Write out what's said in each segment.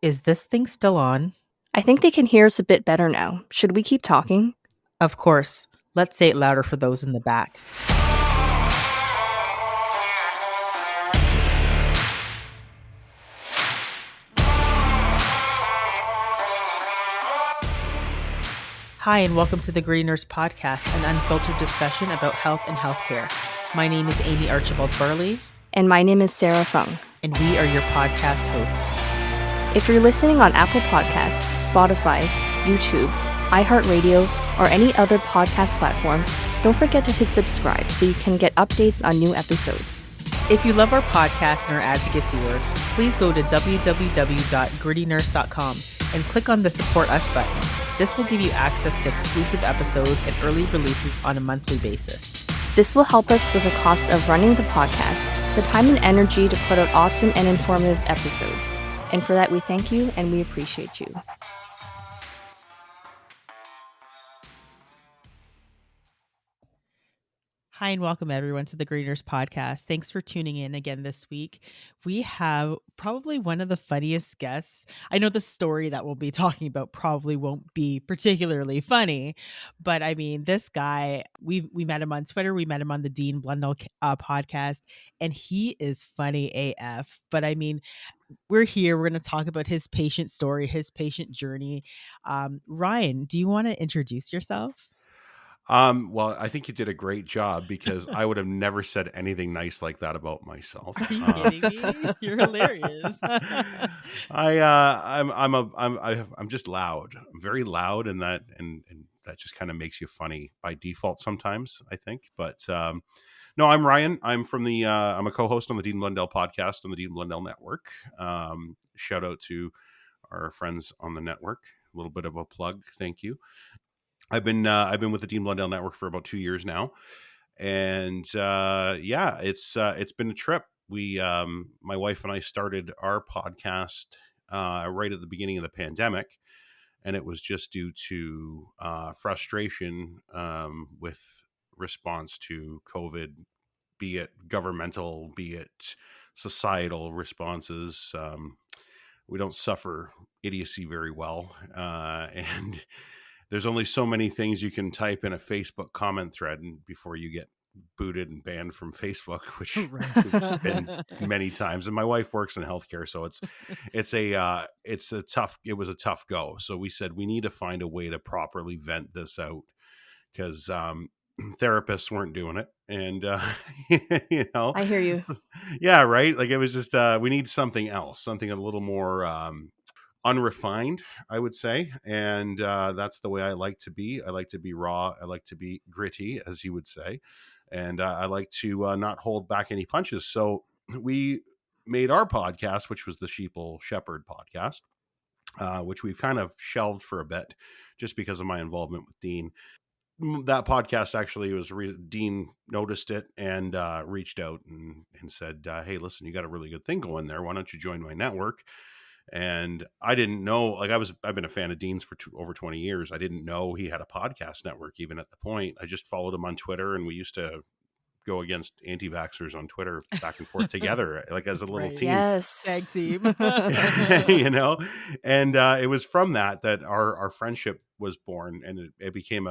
Is this thing still on? I think they can hear us a bit better now. Should we keep talking? Of course. Let's say it louder for those in the back. Hi, and welcome to the Gritty Nurse Podcast, an unfiltered discussion about health and healthcare. My name is Amy Archibald-Varley. And my name is Sarah Fung. And we are your podcast hosts. If you're listening on Apple Podcasts, Spotify, YouTube, iHeartRadio, or any other podcast platform, don't forget to hit subscribe so you can get updates on new episodes. If you love our podcast and our advocacy work, please go to www.grittynurse.com and click on the Support Us button. This will give you access to exclusive episodes and early releases on a monthly basis. This will help us with the costs of running the podcast, the time and energy to put out awesome and informative episodes. And for that, we thank you and we appreciate you. Hi, and welcome everyone to the Gritty Nurse Podcast. Thanks for tuning in again this week. We have probably one of the funniest guests. I know the story that we'll be talking about probably won't be particularly funny, but I mean, this guy, we met him on Twitter. We met him on the Dean Blundell podcast, and he is funny AF. But I mean, we're here. We're going to talk about his patient story, his patient journey. Ryan, do you want to introduce yourself? Well, I think you did a great job because I would have never said anything nice like that about myself. Are you kidding me? You're hilarious. I'm just loud. I'm very loud, and that just kind of makes you funny by default sometimes, I think. But no, I'm Ryan. I'm I'm a co-host on the Dean Blundell podcast on the Dean Blundell network. Shout out to our friends on the network. A little bit of a plug. Thank you. I've been with the Dean Blundell network for about 2 years now, and it's been a trip. We my wife and I started our podcast right at the beginning of the pandemic, and it was just due to frustration with response to COVID, be it governmental, be it societal responses. We don't suffer idiocy very well, and there's only so many things you can type in a Facebook comment thread before you get booted and banned from Facebook, which has been many times. And my wife works in healthcare, so it was a tough go. So we said we need to find a way to properly vent this out because therapists weren't doing it, and I hear you. Yeah, right. Like it was just we need something else, something a little more unrefined, I would say, and that's the way I like to be. I like to be raw. I like to be gritty, as you would say, and I like to not hold back any punches. So we made our podcast, which was the Sheeple Shepherd podcast, which we've kind of shelved for a bit, just because of my involvement with Dean. That podcast actually was Dean noticed it and reached out and said, "Hey, listen, you got a really good thing going there. Why don't you join my network?" And I didn't know, like I've been a fan of Dean's for over 20 years. I didn't know he had a podcast network even at the point. I just followed him on Twitter, and we used to go against anti-vaxxers on Twitter back and forth together, like as a little team. Yes. Tag team. And it was from that our friendship was born, and it became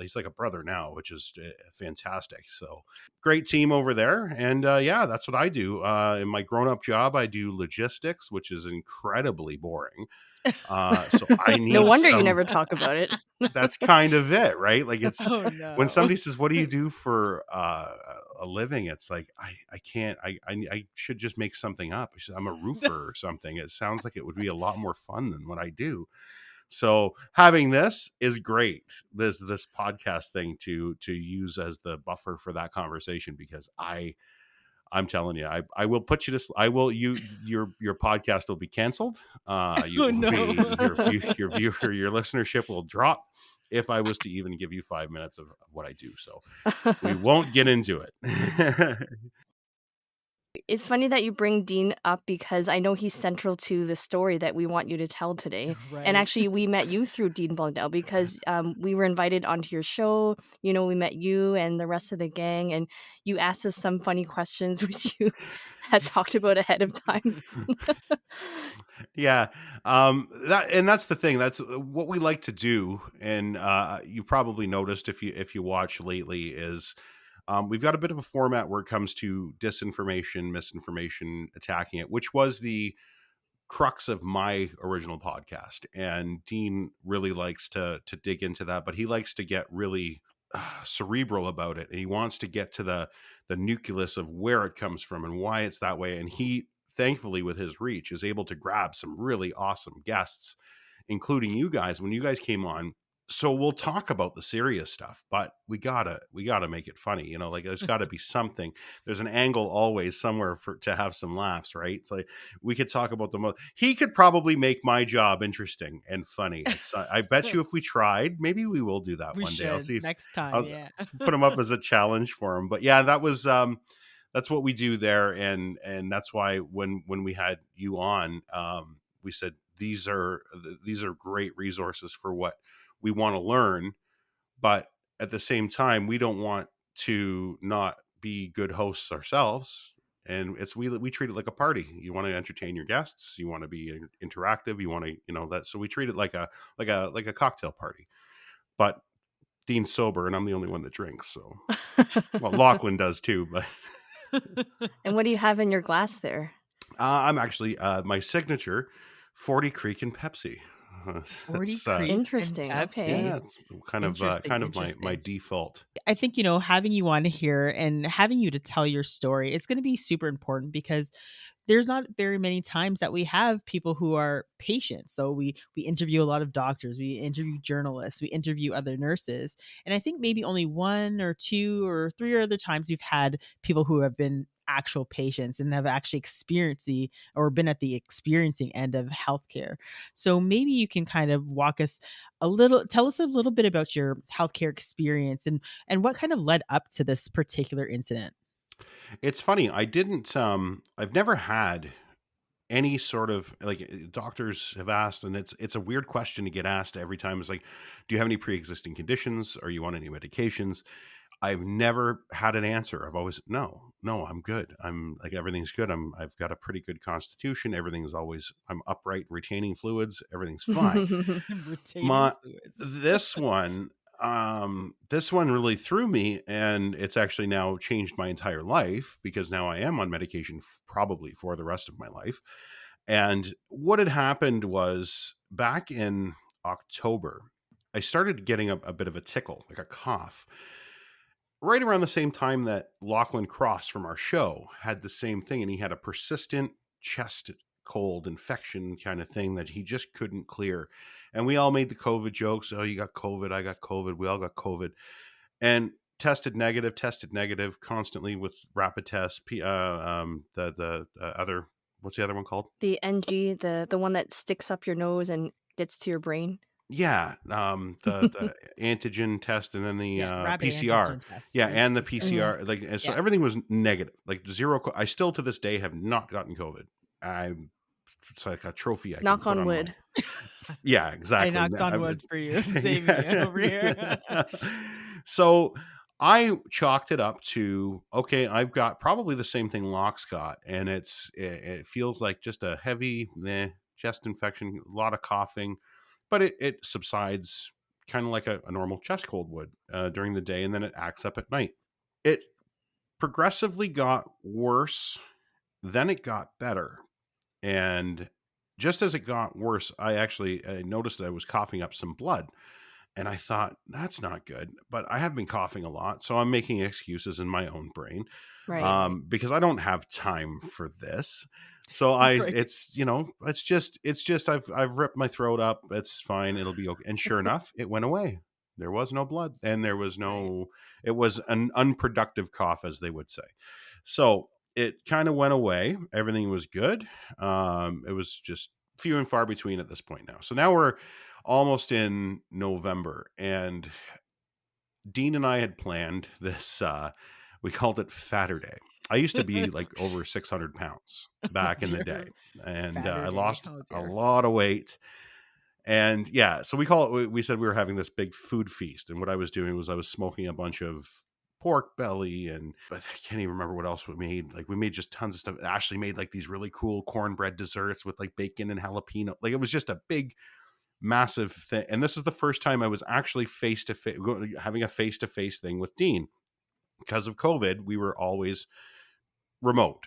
he's like a brother now, which is fantastic. So great team over there. And that's what I do. In my grown-up job, I do logistics, which is incredibly boring. So I need no wonder you never talk about it. That's kind of it, right? Like it's no. When somebody says, "What do you do for a living?" It's like I can't. I should just make something up. I'm a roofer or something. It sounds like it would be a lot more fun than what I do. So having this is great. This podcast thing to use as the buffer for that conversation, because I'm telling you, I will put you to. I will your podcast will be canceled. Your listenership will drop if I was to even give you 5 minutes of what I do. So we won't get into it. It's funny that you bring Dean up because I know he's central to the story that we want you to tell today. And Right. actually, we met you through Dean Blundell because we were invited onto your show. We met you and the rest of the gang, and you asked us some funny questions, which you had talked about ahead of time. Yeah, that's the thing. That's what we like to do, and you've probably noticed if you watch lately is we've got a bit of a format where it comes to disinformation, misinformation, attacking it, which was the crux of my original podcast. And Dean really likes to dig into that, but he likes to get really cerebral about it, and he wants to get to the nucleus of where it comes from and why it's that way. And he, thankfully, with his reach, is able to grab some really awesome guests, including you guys when you guys came on. So we'll talk about the serious stuff, but we gotta make it funny. Like there's got to be something. There's an angle always somewhere for to have some laughs, right? It's like we could talk about the most. He could probably make my job interesting and funny. I bet you if we tried, maybe we will do that We one day. I'll should see if next time. I'll Yeah. put him up as a challenge for him. But yeah, that's what we do there, and that's why when we had you on, we said these are great resources for what we want to learn, but at the same time, we don't want to not be good hosts ourselves. And we treat it like a party. You want to entertain your guests, you want to be interactive, you want to that. So we treat it like a cocktail party. But Dean's sober, and I'm the only one that drinks. So well, Lachlan does too, but And what do you have in your glass there? I'm actually my signature 40 Creek and Pepsi. 40 That's Creek and Interesting. Pepsi. Okay. yeah, it's kind of Interesting, my interesting. default. I think, having you on here and having you to tell your story, it's going to be super important because there's not very many times that we have people who are patients. So we interview a lot of doctors, we interview journalists, we interview other nurses. And I think maybe only one or two or three other times we've had people who have been actual patients and have actually experienced the or been at the experiencing end of healthcare. So maybe you can kind of tell us a little bit about your healthcare experience and what kind of led up to this particular incident. It's funny. I've never had any sort of like doctors have asked, and it's a weird question to get asked every time. It's like, do you have any pre-existing conditions? Are you on any medications? I've never had an answer. I've always no, I'm good. I'm like everything's good. I've got a pretty good constitution. I'm upright, retaining fluids. Everything's fine. Retaining My fluids. this one really threw me, and it's actually now changed my entire life because now I am on medication probably for the rest of my life. And what had happened was back in October, I started getting a bit of a tickle, like a cough, right around the same time that Lachlan Cross from our show had the same thing, and he had a persistent chest cold infection kind of thing that he just couldn't clear. And we all made the COVID jokes. Oh, you got COVID. I got COVID. We all got COVID. And tested negative constantly with rapid tests. The other, what's the other one called? The NG, the one that sticks up your nose and gets to your brain. Yeah, the antigen test, and then the Yeah, rapid PCR. antigen tests Yeah, or and the Mm. PCR. Like, and so yeah. everything was negative, like zero. I still to this day have not gotten COVID. I It's like a trophy I can Knock put on on my. wood. Yeah, I exactly. knocked on wood for you. Same here over here. Yeah. So I chalked it up to okay. I've got probably the same thing Locke's got, and it feels like just a heavy chest infection, a lot of coughing, but it subsides kind of like a normal chest cold would during the day, and then it acts up at night. It progressively got worse, then it got better, and just as it got worse, I actually noticed that I was coughing up some blood. And I thought, that's not good. But I have been coughing a lot. So I'm making excuses in my own brain Right. because I don't have time for this. So Right. it's just I've ripped my throat up. It's fine. It'll be okay. And sure enough, it went away. There was no blood, and Right. it was an unproductive cough, as they would say. So it kind of went away. Everything was good. It was just few and far between at this point now. So now we're almost in November, and Dean and I had planned this. We called it Fatterday. I used to be like over 600 pounds Oh back in the day, dear. and Fatter I day. lost Oh a dear. lot of weight. And yeah, so we call it, we said we were having this big food feast. And what I was doing was I was smoking a bunch of pork belly, and but I can't even remember what else we made. Like we made just tons of stuff. Ashley made like these really cool cornbread desserts with like bacon and jalapeno. Like it was just a big, massive thing. And this is the first time I was actually face to face, having a face to face thing with Dean. Because of COVID, we were always remote.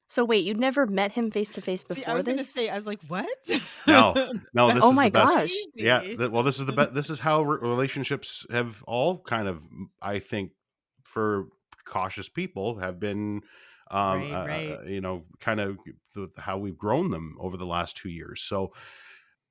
So wait, you'd never met him face to face See, I before was gonna this? say, I was like, what? No, no, That's this Oh is the my best. gosh. Yeah, crazy. well, this is the best. This is how relationships have all kind of, I think, for cautious people, have been, Right, right, kind of how we've grown them over the last 2 years. So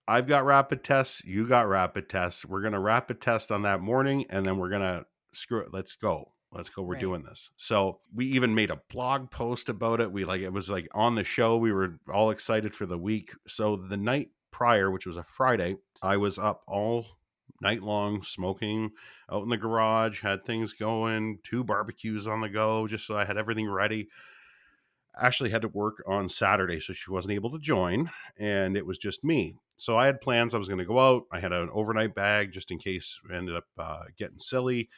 I've got rapid tests. You got rapid tests. We're gonna rapid test on that morning, and then we're gonna screw it. Let's go. Let's go. We're right. doing this. So we even made a blog post about it. We like it was like on the show. We were all excited for the week. So the night prior, which was a Friday, I was up all night long smoking out in the garage, had things going, 2 barbecues on the go, just so I had everything ready. Ashley had to work on Saturday, so she wasn't able to join, and it was just me. So I had plans. I was going to go out. I had an overnight bag just in case we ended up getting silly.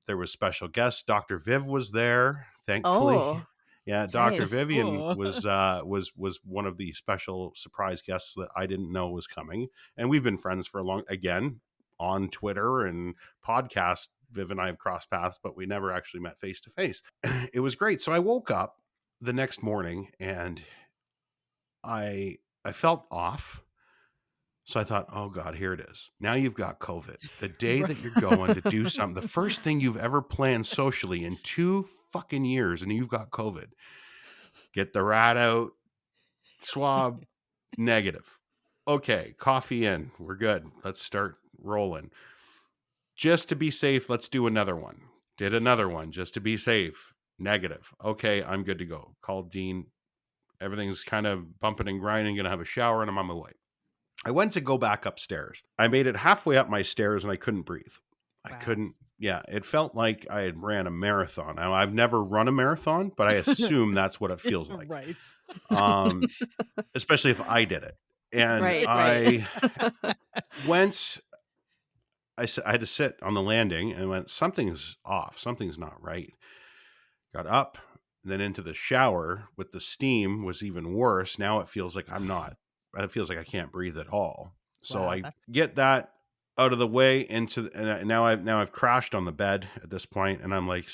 There was special guests. Dr. Viv was there, thankfully. Oh, Yeah, Dr. nice. Vivian Cool. was one of the special surprise guests that I didn't know was coming, and we've been friends for a long. Again, on Twitter and podcast, Viv and I have crossed paths, but we never actually met face to face. It was great. So I woke up the next morning and I felt off. So I thought, oh God, here it is. Now you've got COVID. The day Right. that you're going to do something, the first thing you've ever planned socially in 2 fucking years, and you've got COVID. Get the rat out, swab, negative. Okay, coffee in. We're good. Let's start rolling. Just to be safe, let's do another one. Did another one just to be safe. Negative. Okay, I'm good to go. Called Dean. Everything's kind of bumping and grinding. Gonna have a shower and I'm on my way. I went to go back upstairs. I made it halfway up my stairs and I couldn't breathe. I Wow. couldn't. Yeah, it felt like I had ran a marathon. Now, I've never run a marathon, but I assume that's what it feels like. Right. Um, especially if I did it. And Right, right. I went. I had to sit on the landing and went, something's off. Something's not right. Got up, then into the shower with the steam was even worse. Now it feels like it feels like I can't breathe at all. So Wow. I That's get that out of the way and now I've crashed on the bed at this point, and I'm like,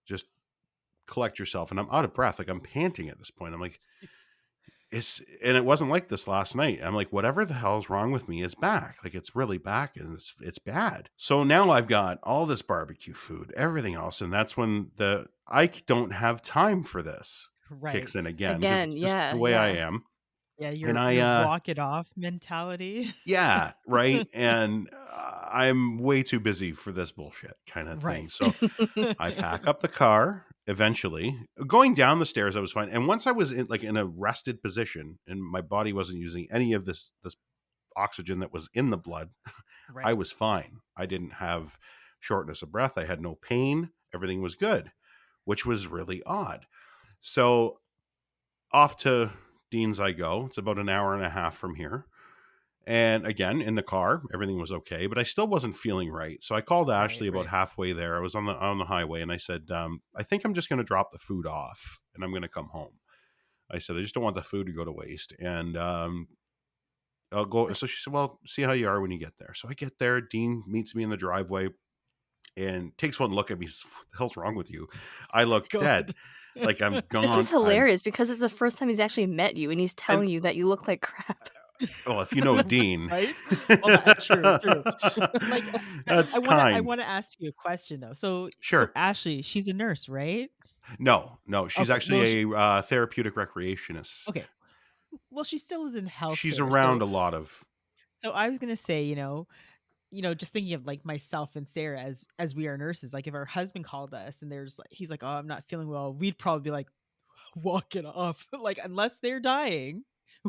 just collect yourself. And I'm out of breath. Like I'm panting at this point. I'm like, and it wasn't like this last night. I'm like, whatever the hell's wrong with me is back. Like it's really back, and it's bad. So now I've got all this barbecue food, everything else, and that's when I don't have time for this right. kicks in again, because Again, it's just yeah, the way I yeah. am. Yeah, And your I walk it off mentality. yeah, right. And I'm way too busy for this bullshit kind of thing. Right. So I pack up the car eventually. Going down the stairs, I was fine. And once I was in a rested position and my body wasn't using any of this oxygen that was in the blood, I Right. was fine. I didn't have shortness of breath. I had no pain. Everything was good, which was really odd. So off to Dean's I go. It's about an hour and a half from here. And again, in the car, everything was okay, but I still wasn't feeling right. So I called Right. Ashley about Right. halfway there. I was on the highway, and I said, I think I'm just going to drop the food off, and I'm going to come home. I said, I just don't want the food to go to waste, and I'll go. So she said, well, see how you are when you get there. So I get there. Dean meets me in the driveway and takes one look at me. What the hell's wrong with you? I look God. dead, like I'm This is gone. hilarious because it's the first time he's actually met you and he's And telling you that you look like crap. well, if you know Dean, Right? Well, that's true, true. Like, that's I kind. wanna ask you a question though. So Sure. Ashley, she's a nurse, right? No, she's Okay. Well, actually a therapeutic recreationist. okay. Well, she still is in She's healthcare. around a lot of. So I was gonna say, just thinking of like myself and Sarah as we are nurses, like if our husband called us and he's like, oh, I'm not feeling well, we'd probably be like, walk it off. Like, unless they're dying,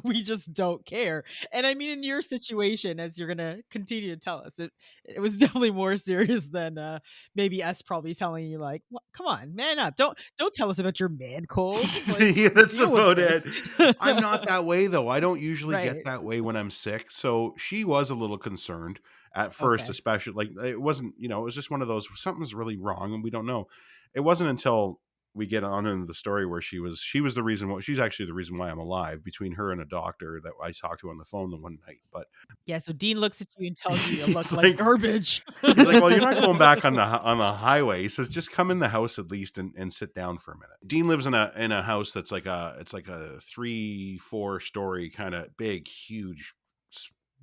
we just don't care. And I mean, in your situation, as you're gonna continue to tell us, it was definitely more serious than maybe us probably telling you like, come on, man up. Don't tell us about your man cold. Like, Yeah, that's deal with about this. it. I'm not that way though. I don't usually get Right. that way when I'm sick. So she was a little concerned at first, Okay. especially like it wasn't, it was just one of those something's really wrong and we don't know. It wasn't until we get on into the story where she was the reason why she's actually the reason why I'm alive between her and a doctor that I talked to on the phone the one night. But Yeah, so Dean looks at you and tells you you look he's like like, garbage. he's like, well, you're not going back on the highway. He says, just come in the house at least and sit down for a minute. Dean lives in a house that's like a 3-4 story kind of big, huge,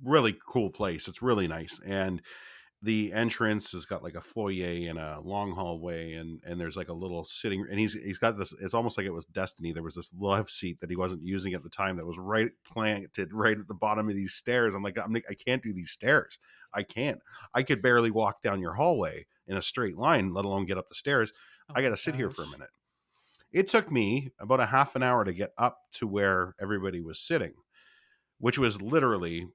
really cool place. It's really nice. And the entrance has got like a foyer and a long hallway and there's like a little sitting and he's got this, it's almost like it was destiny. There was this love seat that he wasn't using at the time that was right planted right at the bottom of these stairs. I'm like, I can't do these stairs. I could barely walk down your hallway in a straight line, let alone get up the stairs. Oh I got my to sit here for a gosh. minute. It took me about a half an hour to get up to where everybody was sitting, which was literally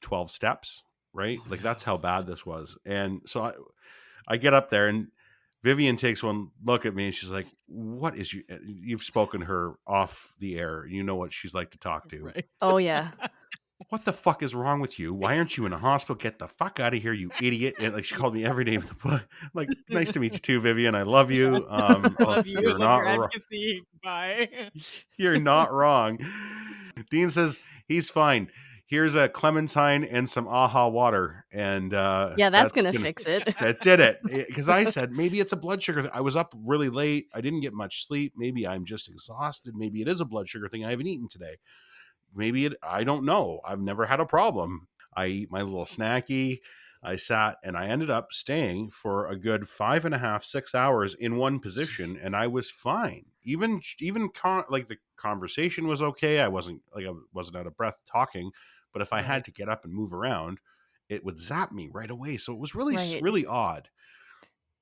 12 steps, right? Oh Like no. that's how bad this was. And so I get up there and Vivian takes one look at me and she's like, what is you? You've spoken her off the air. You know what she's like to talk to. Right. Oh, yeah. What the fuck is wrong with you? Why aren't you in a hospital? Get the fuck out of here, you idiot. And like she called me every name in the book. Like, nice to meet you too, Vivian. I love Yeah. you. Love you. You're Love not your advocacy. Bye. you're not wrong. Dean says he's fine. Here's a clementine and some AHA water, and Yeah, that's gonna fix it. that did it. Because I said maybe it's a blood sugar thing. I was up really late. I didn't get much sleep. Maybe I'm just exhausted. Maybe it is a blood sugar thing. I haven't eaten today. Maybe I don't know. I've never had a problem. I eat my little snacky. I sat and I ended up staying for a good 5.5, 6 hours in one position, and Jesus. I was fine. Like the conversation was okay. I wasn't out of breath talking, but if I Right. had to get up and move around, it would zap me right away. So it was really, Right. really odd.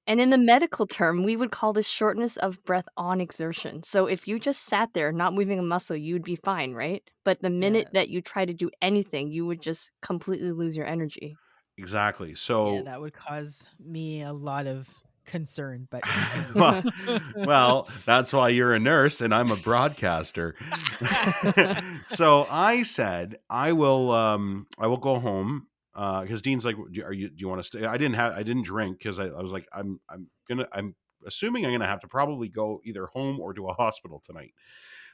And in the medical term, we would call this shortness of breath on exertion. So if you just sat there not moving a muscle, you'd be fine, right? But the minute Yeah. that you try to do anything, you would just completely lose your energy. Exactly. Yeah, So that would cause me a lot of concern, but continue. well, that's why you're a nurse and I'm a broadcaster. So I said I will go home because Dean's like, do you want to stay? I didn't drink because I was like, I'm assuming I'm gonna have to probably go either home or to a hospital tonight.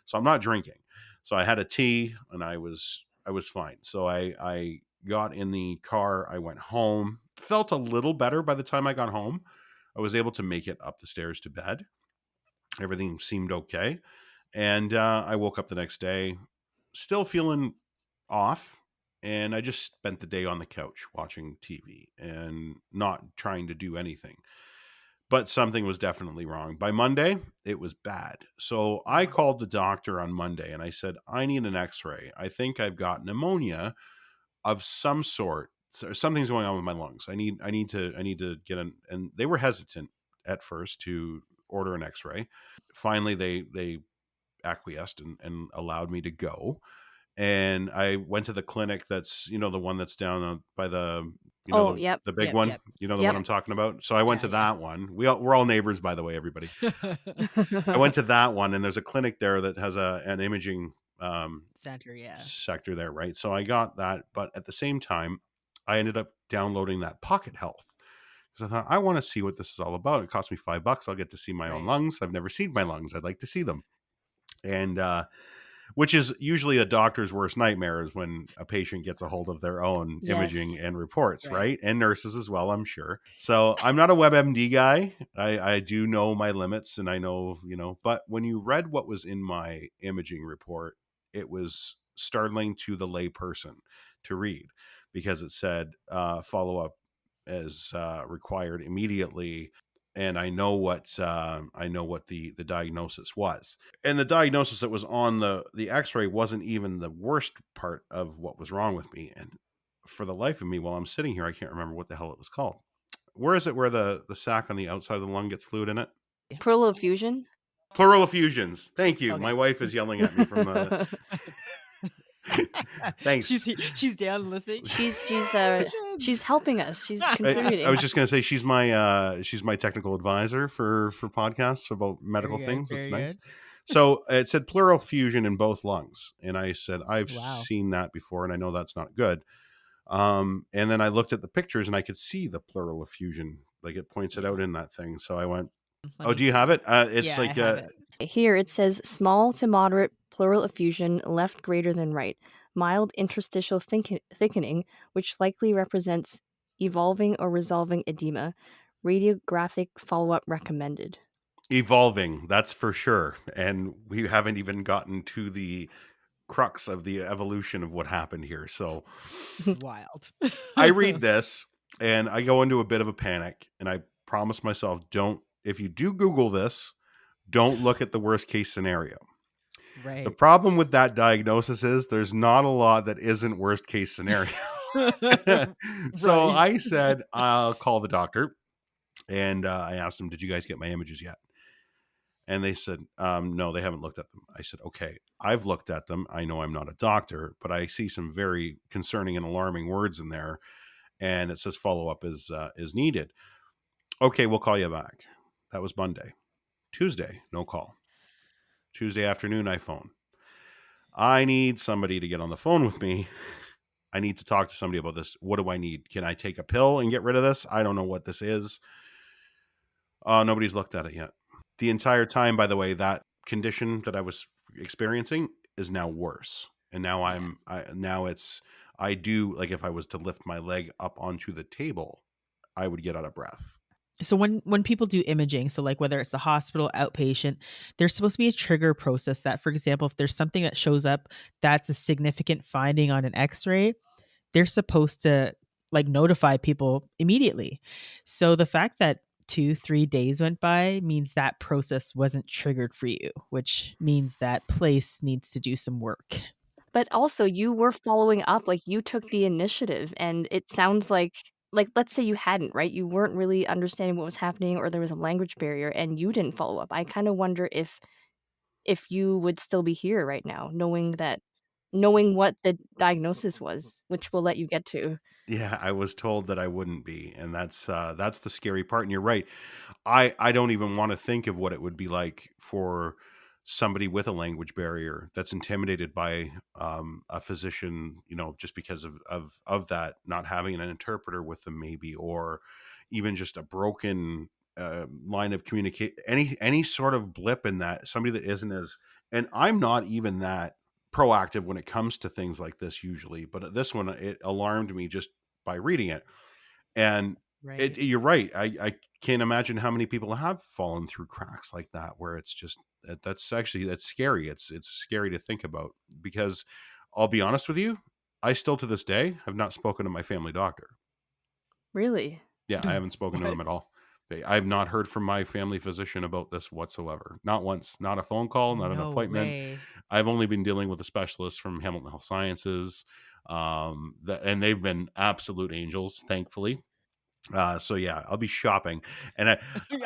So I'm not drinking. So I had a tea and I was fine. So I got in the car. I went home. Felt a little better by the time I got home. I was able to make it up the stairs to bed. Everything seemed okay. And I woke up the next day still feeling off. And I just spent the day on the couch watching TV and not trying to do anything. But something was definitely wrong. By Monday, it was bad. So I Wow. called the doctor on Monday and I said, I need an x ray. I think I've got pneumonia of some sort. So something's going on with my lungs. I need to get an, and they were hesitant at first to order an x-ray. Finally they acquiesced and allowed me to go. And I went to the clinic that's, the one that's down by the, Oh, yep. the big Yep, one, yep. the one Yep. I'm talking about. So I went Yeah, to yeah. that one. We're all neighbors, by the way, everybody. I went to that one and there's a clinic there that has an imaging Center, yeah. sector there, right? So I got that, but at the same time, I ended up downloading that Pocket Health because I thought I want to see what this is all about. It cost me $5. I'll get to see my own Right. lungs. I've never seen my lungs. I'd like to see them, and which is usually a doctor's worst nightmare is when a patient gets a hold of their own imaging Yes. and reports, Right. right? And nurses as well, I'm sure. So I'm not a WebMD guy. I do know my limits and I know, but when you read what was in my imaging report, it was startling to the layperson to read because it said follow up as required immediately. And I know what the diagnosis was, and the diagnosis that was on the X-ray wasn't even the worst part of what was wrong with me. And for the life of me, while I'm sitting here, I can't remember what the hell it was called. Where is it? Where the sac on the outside of the lung gets fluid in it? Pleural effusion? Pleural effusions. Thank you. Okay. My wife is yelling at me from the. Thanks. She's down listening. She's helping us. She's I contributing. was just gonna say she's my technical advisor for podcasts about medical Very good. things. It's Very nice. good. So it said pleural fusion in both lungs, and I said I've Wow. seen that before, and I know that's not good. And then I looked at the pictures, and I could see the pleural effusion, like it points it out in that thing. So I went, Let "Oh, me do you see. have it? It's Yeah, I like have it. Here it says small to moderate pleural effusion, left greater than right, mild interstitial thickening, which likely represents evolving or resolving edema. Radiographic follow-up recommended. evolving, that's for sure. And we haven't even gotten to the crux of the evolution of what happened here. So Wild. I read this and I go into a bit of a panic, and I promise myself, if you do Google this, don't look at the worst case scenario. The Right. problem with that diagnosis is there's not a lot that isn't worst case scenario. So Right. I said, I'll call the doctor, and I asked them, did you guys get my images yet? And they said, no, they haven't looked at them. I said, okay, I've looked at them. I know I'm not a doctor, but I see some very concerning and alarming words in there. And it says follow-up is needed. Okay, we'll call you back. That was Monday. Tuesday, no call. Tuesday afternoon, I phone. I need somebody to get on the phone with me. I need to talk to somebody about this. What do I need? Can I take a pill and get rid of this? I don't know what this is. Nobody's looked at it yet. The entire time, by the way, that condition that I was experiencing is now worse. And now I do, like, if I was to lift my leg up onto the table, I would get out of breath. So when people do imaging, so like whether it's the hospital, outpatient, there's supposed to be a trigger process that, for example, if there's something that shows up that's a significant finding on an x-ray, they're supposed to like notify people immediately. So the fact that 2-3 days went by means that process wasn't triggered for you, which means that place needs to do some work. But also, you were following up, like you took the initiative, and it sounds like let's say you hadn't, right? You weren't really understanding what was happening, or there was a language barrier, and you didn't follow up. I kind of wonder if you would still be here right now, knowing what the diagnosis was, which we'll let you get to. Yeah, I was told that I wouldn't be, and that's the scary part. And you're right. I don't even want to think of what it would be like for somebody with a language barrier that's intimidated by a physician, just because of that, not having an interpreter with them, maybe, or even just a broken line of communicate, any sort of blip in that, somebody that isn't as, and I'm not even that proactive when it comes to things like this usually, but this one, it alarmed me just by reading it. And Right. you're right. I can't imagine how many people have fallen through cracks like that, where it's just that's scary. It's scary to think about, because I'll be honest with you, I still to this day have not spoken to my family doctor. Really? Yeah, I haven't spoken to him at What? all. I've not heard from my family physician about this whatsoever. Not once. Not a phone call, not an No appointment. way. I've only been dealing with a specialist from Hamilton Health Sciences, and they've been absolute angels, thankfully. So yeah, I'll be shopping, and I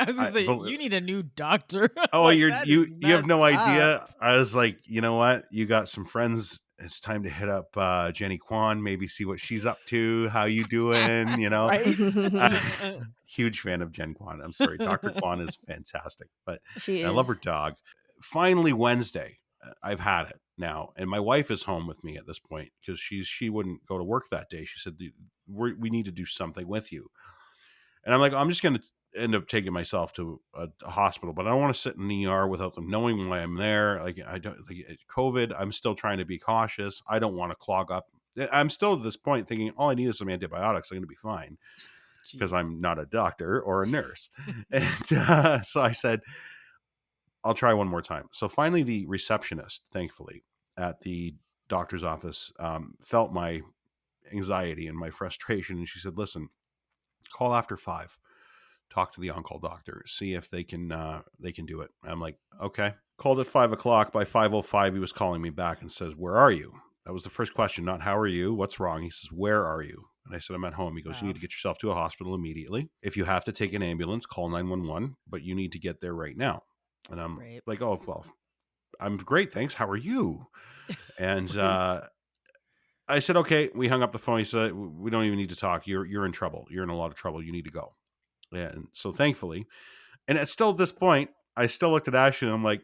was gonna say you need a new doctor. oh, Like, that is you have messed no up. idea. I was like, you know what? You got some friends. It's time to hit up Jenny Kwan, maybe see what she's up to. How you doing? Right? Huge fan of Jen Kwan. I'm sorry, Dr. Kwan is fantastic, but She and I love her is. dog. Finally, Wednesday, I've had it now, and my wife is home with me at this point because she wouldn't go to work that day. She said, we need to do something with you. And I'm like, I'm just going to end up taking myself to a hospital, but I don't want to sit in the ER without them knowing why I'm there. Like, I don't, like, COVID, I'm still trying to be cautious. I don't want to clog up. I'm still at this point thinking all I need is some antibiotics. I'm going to be fine, because Jeez. I'm not a doctor or a nurse. And so I said, I'll try one more time. So finally, the receptionist, thankfully, at the doctor's office felt my anxiety and my frustration. And she said, listen, call after 5, talk to the on-call doctor, see if they can do it. I'm like, okay. Called at 5:00. By 5:05, he was calling me back and says, where are you? That was the first question, not how are you, what's wrong. He says, where are you? And I said, I'm at home. He goes, you Wow. need to get yourself to a hospital immediately. If you have to take an ambulance, call 911, but you need to get there right now. And I'm Right. like, oh, well, I'm great, thanks. How are you? And Right. I said, okay. We hung up the phone. He said, we don't even need to talk. You're in trouble. You're in a lot of trouble. You need to go. And so thankfully, and it's still at this point, I still looked at Ashley and I'm like,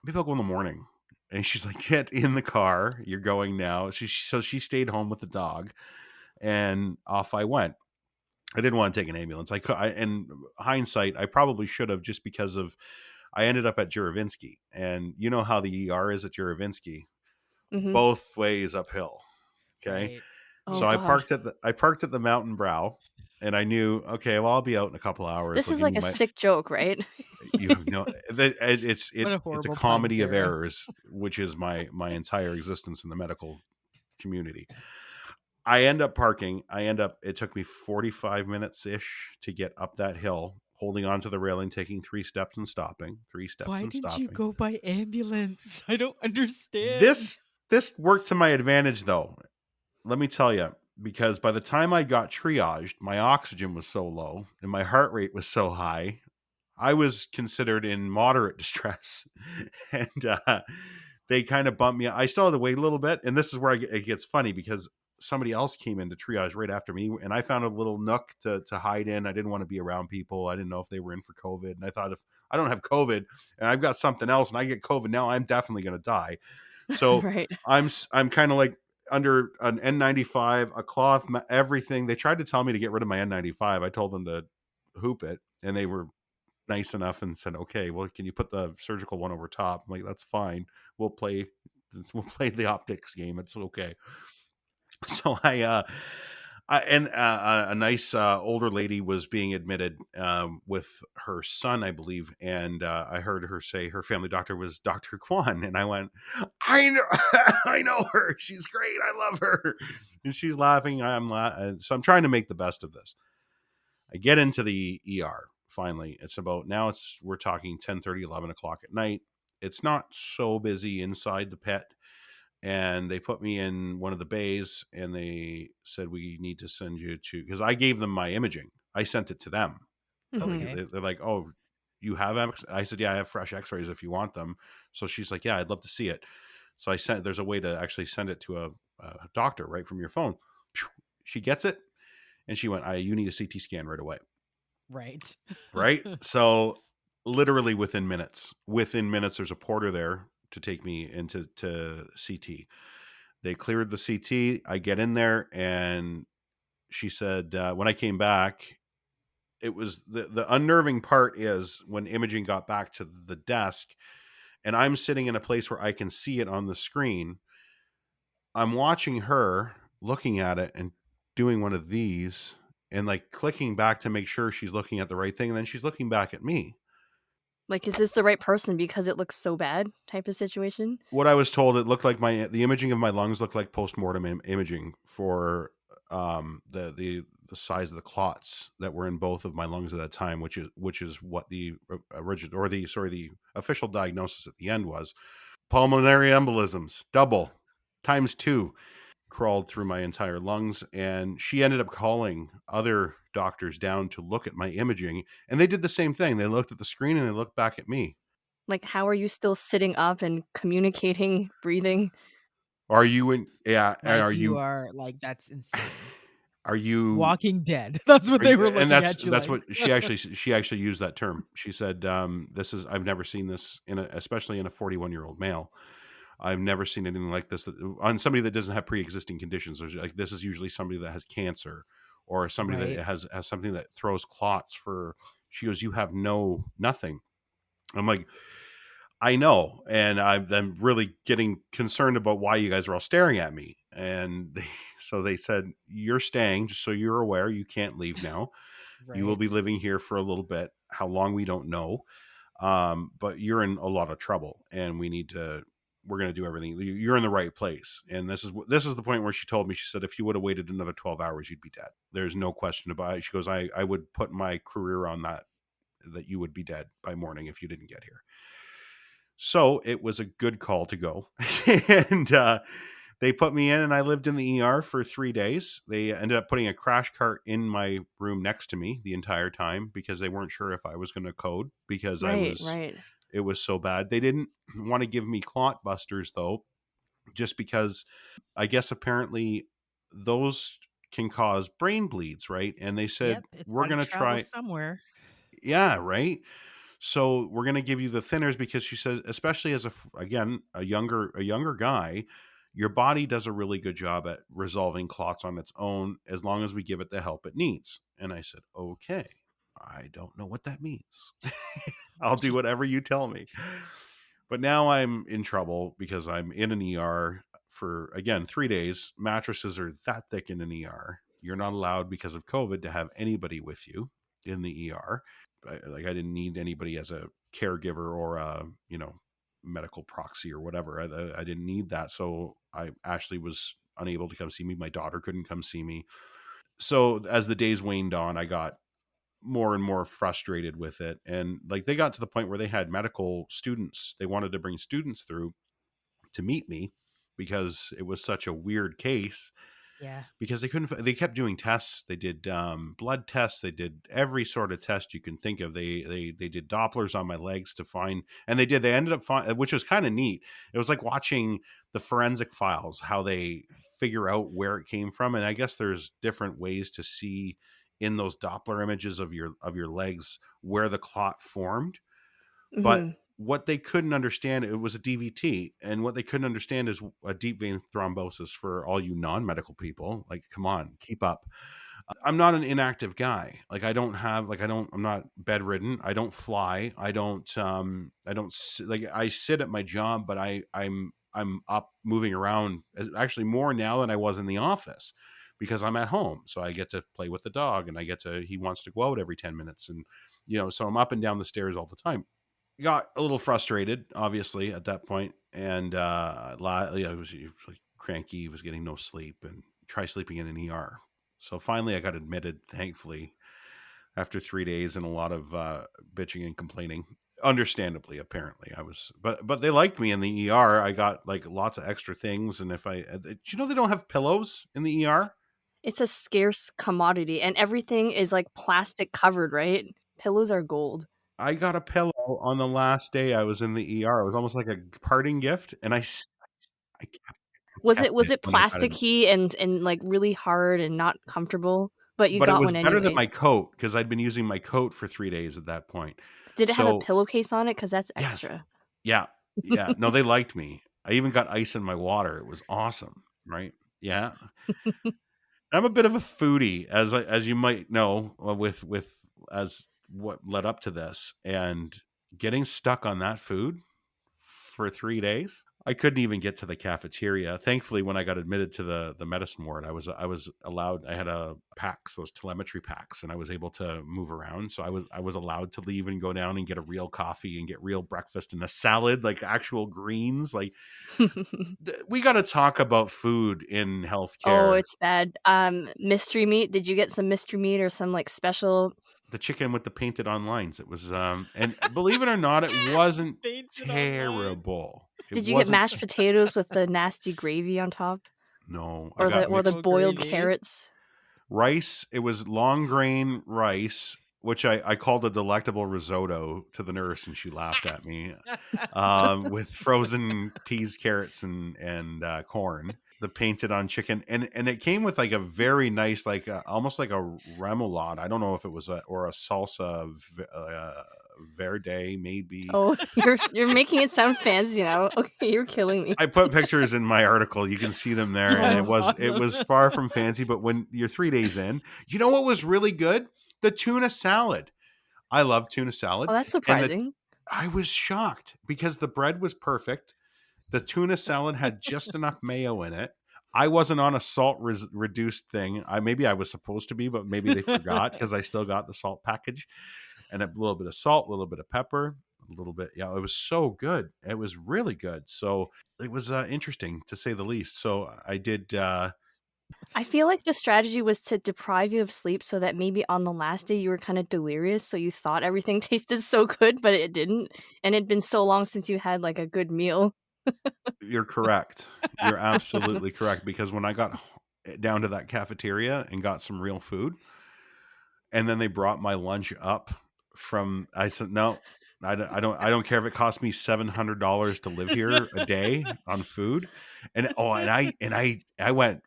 maybe I'll go in the morning. And she's like, get in the car. You're going now. So she stayed home with the dog and off I went. I didn't want to take an ambulance. In hindsight, I probably should have, just because of, I ended up at Juravinsky, and you know how the ER is at Juravinsky, Mm-hmm. both ways uphill. Okay. Right. Oh So I God. parked at the mountain brow, and I knew, okay, well, I'll be out in a couple hours. This They'll is give like me a my, sick joke, right? you have no, What a it's a horrible pun, comedy of Sarah. errors, which is my entire existence in the medical community. I end up parking. It took me 45 minutes ish to get up that hill, holding onto the railing, taking 3 steps and stopping, 3 steps Why and didn't you stopping. go by ambulance? I don't understand. This worked to my advantage, though. Let me tell you, because by the time I got triaged, my oxygen was so low and my heart rate was so high, I was considered in moderate distress. And they kind of bumped me. I still had to wait a little bit. And this is where it gets funny, because somebody else came into triage right after me, and I found a little nook to hide in. I didn't want to be around people. I didn't know if they were in for COVID. And I thought, if I don't have COVID and I've got something else and I get COVID now, I'm definitely going to die. So Right. I'm kind of like under an N95, a cloth, everything. They tried to tell me to get rid of my N95. I told them to hoop it, and they were nice enough and said, okay, well, can you put the surgical one over top? I'm like, that's fine. We'll play the optics game. It's okay. So a nice older lady was being admitted with her son, I believe, and I heard her say her family doctor was Dr. Kwan, and I went, I know, I know her. She's great. I love her, and she's laughing. So I'm trying to make the best of this. I get into the ER finally. We're talking 10:30, 11 o'clock at night. It's not so busy inside the pet, and they put me in one of the bays, and they said, we need to send you to, because I gave them my imaging. I sent it to them. Mhm. Okay. They're like, oh, you have I said, yeah, I have fresh x-rays if you want them. So she's like, yeah, I'd love to see it. So there's a way to actually send it to a doctor right from your phone. She gets it, and she went, you need a CT scan right away. Right. Right. So literally within minutes, there's a porter there to take me into CT. They cleared the CT. I get in there, and she said, when I came back, it was the unnerving part is when imaging got back to the desk, and I'm sitting in a place where I can see it on the screen. I'm watching her looking at it and doing one of these and like clicking back to make sure she's looking at the right thing. And then she's looking back at me. Like, is this the right person because it looks so bad type of situation? What I was told, it looked like the imaging of my lungs looked like post-mortem imaging for the size of the clots that were in both of my lungs at that time, which is what the original, or the official diagnosis at the end was. Pulmonary embolisms, double, times 2, crawled through my entire lungs. And she ended up calling other doctors down to look at my imaging, and they did the same thing. They looked at the screen and they looked back at me. Like, how are you still sitting up and communicating, breathing? Are you in? Yeah. Like Are you you? are like, that's insane. Are you? Walking Dead. That's what Are they you? were And looking at you that's like. what she actually used that term. She said, "This is I've never seen this especially in a 41-year-old male. I've never seen anything like this on somebody that doesn't have pre-existing conditions. There's like, this is usually somebody that has cancer, or somebody Right. that has something that throws clots for." She goes, "You have nothing." I'm like, I know, and I'm really getting concerned about why you guys are all staring at me. And so they said, you're staying, just so you're aware. You can't leave now. You will Right. be living here for a little bit. How long, we don't know. But you're in a lot of trouble, and we're going to do everything. You're in the right place. And this is the point where she told me, she said, if you would have waited another 12 hours, you'd be dead. There's no question about it. She goes, I would put my career on that you would be dead by morning if you didn't get here. So it was a good call to go. And they put me in, and I lived in the ER for 3 days. They ended up putting a crash cart in my room next to me the entire time, because they weren't sure if I was going to code, because Right, right. it was so bad. They didn't want to give me clot busters, though, just because I guess apparently those can cause brain bleeds, right? And they said, Yep, it's we're got to going to travel try. somewhere. Yeah, right. So we're going to give you the thinners because she says, especially as again, a younger guy, your body does a really good job at resolving clots on its own as long as we give it the help it needs. And I said, okay, I don't know what that means. I'll do whatever Jeez. you tell me. But now I'm in trouble because I'm in an ER for, again, 3 days. Mattresses are that thick in an ER. You're not allowed because of COVID to have anybody with you in the ER. I didn't need anybody as a caregiver or a, medical proxy or whatever. I didn't need that. So Ashley was unable to come see me. My daughter couldn't come see me. So as the days waned on, I got more and more frustrated with it. And like they got to the point where they had medical students. They wanted to bring students through to meet me because it was such a weird case, Yeah. because they kept doing tests. They did blood tests. They did every sort of test you can think of. They did Dopplers on my legs to find, and they ended up finding, which was kind of neat. It was like watching the forensic files, how they figure out where it came from. And I guess there's different ways to see in those Doppler images of your legs where the clot formed. But Hmm. what they couldn't understand, it was a DVT, and what they couldn't understand is a deep vein thrombosis. For all you non-medical people, like, come on, keep up. I'm not an inactive guy. Like, I'm not bedridden. I don't fly. Like, I sit at my job, but I'm up moving around, actually more now than I was in the office, because I'm at home. So I get to play with the dog, and he wants to go out every 10 minutes. And, so I'm up and down the stairs all the time. Got a little frustrated, obviously, at that point, and he was like cranky. He was getting no sleep, and try sleeping in an ER. So finally, I got admitted, thankfully, after 3 days and a lot of bitching and complaining. Understandably, apparently, but they liked me in the ER. I got like lots of extra things, and did you know they don't have pillows in the ER? It's a scarce commodity, and everything is like plastic covered, right? Pillows are gold. I got a pillow on the last day I was in the ER. It was almost like a parting gift, and I Was kept it was it it when I got it. plasticky and like really hard and not comfortable? But you But it got was one better than anyway. my coat because I'd been using my coat for 3 days at that point. Did it have a So, pillowcase on it? Because that's yes. extra. Yeah. Yeah. No, they liked me. I even got ice in my water. It was awesome, right? Yeah. I'm a bit of a foodie, as you might know, with as what led up to this, and getting stuck on that food for 3 days. I couldn't even get to the cafeteria. Thankfully, when I got admitted to the medicine ward, I was allowed. I had a packs, those telemetry packs, and I was able to move around. So I was allowed to leave and go down and get a real coffee and get real breakfast and a salad, like actual greens. Like, we got to talk about food in Oh, healthcare. it's bad. Mystery meat. Did you get some mystery meat or some like special? The chicken with the painted on lines. It was, and believe it or not, it wasn't Painted online. terrible. It Did you get wasn't. mashed potatoes with the nasty gravy on top, No, I or the got or the mixed Simple boiled gravy. carrots? rice. It was long grain rice, which I called a delectable risotto to the nurse, and she laughed at me. With frozen peas, carrots, and corn. The painted on chicken, and it came with like a very nice, like almost like a remoulade. I don't know if it was a salsa verde, maybe. Oh, you're making it sound fancy now. Okay, you're killing me. I put pictures in my article. You can see them there, and I it Oh, was saw it them. was far from fancy. But when you're 3 days in, you know what was really good? The tuna salad. I love tuna salad, oh, that's and surprising. I was shocked because the bread was perfect. The tuna salad had just enough mayo in it. I wasn't on a salt reduced thing. Maybe I was supposed to be, but maybe they forgot because I still got the salt package, and a little bit of salt, a little bit of pepper, a little bit. Yeah, it was so good. It was really good. So it was interesting to say the least. So I did. I feel like the strategy was to deprive you of sleep so that maybe on the last day you were kind of delirious, so you thought everything tasted so good, but it didn't. And it'd been so long since you had like a good meal. You're correct. You're absolutely correct, because when I got down to that cafeteria and got some real food, and then they brought my lunch up from, I said, no. I don't care if it costs me $700 to live here a day on food. And I went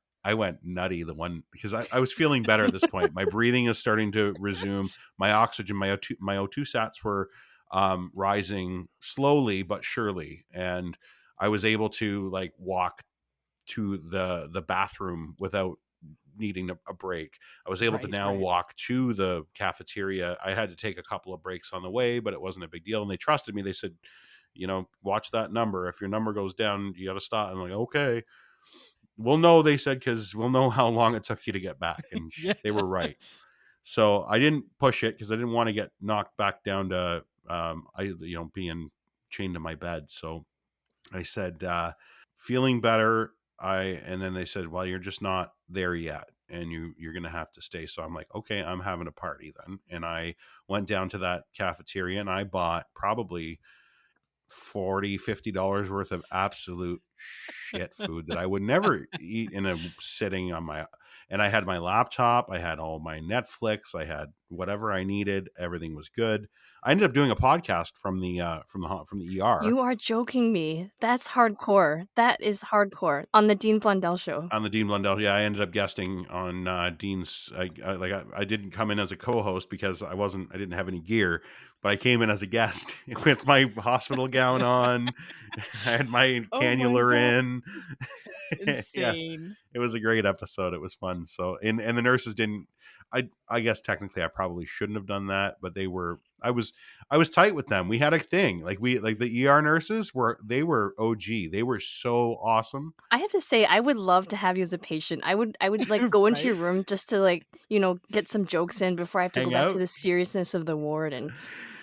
nutty the one because I was feeling better at this point. My breathing is starting to resume. My oxygen, my O2 sats were rising slowly but surely, and I was able to like walk to the bathroom without needing a break. I was able to Right, now right. walk to the cafeteria. I had to take a couple of breaks on the way, but it wasn't a big deal. And they trusted me. They said, watch that number. If your number goes down, you got to stop. I'm like, okay, we'll know. They said, because we'll know how long it took you to get back. And Yeah. they were right. So I didn't push it because I didn't want to get knocked back down to, being chained to my bed. So I said, feeling better. And then they said, well, you're just not there yet, and you're going to have to stay. So I'm like, okay, I'm having a party then. And I went down to that cafeteria and I bought probably $40-50 worth of absolute shit food that I would never eat in a sitting on my, and I had my laptop, I had all my Netflix, I had whatever I needed, everything was good. I ended up doing a podcast from the ER. You are joking me. That's hardcore. That is hardcore. On the Dean Blundell show. On the Dean Blundell, yeah, I ended up guesting on Dean's. I didn't come in as a co-host because I didn't have any gear, but I came in as a guest with my hospital gown on. I had my Oh my cannula God. in. Yeah, Insane. it was a great episode. It was fun. So, and the nurses didn't. I guess technically I probably shouldn't have done that, but they were. I was tight with them. We had a thing. Like the ER nurses were OG. They were so awesome. I have to say, I would love to have you as a patient. I would like go into your Right? room just to like, get some jokes in before I have to go Hang back to out. the seriousness of the ward and,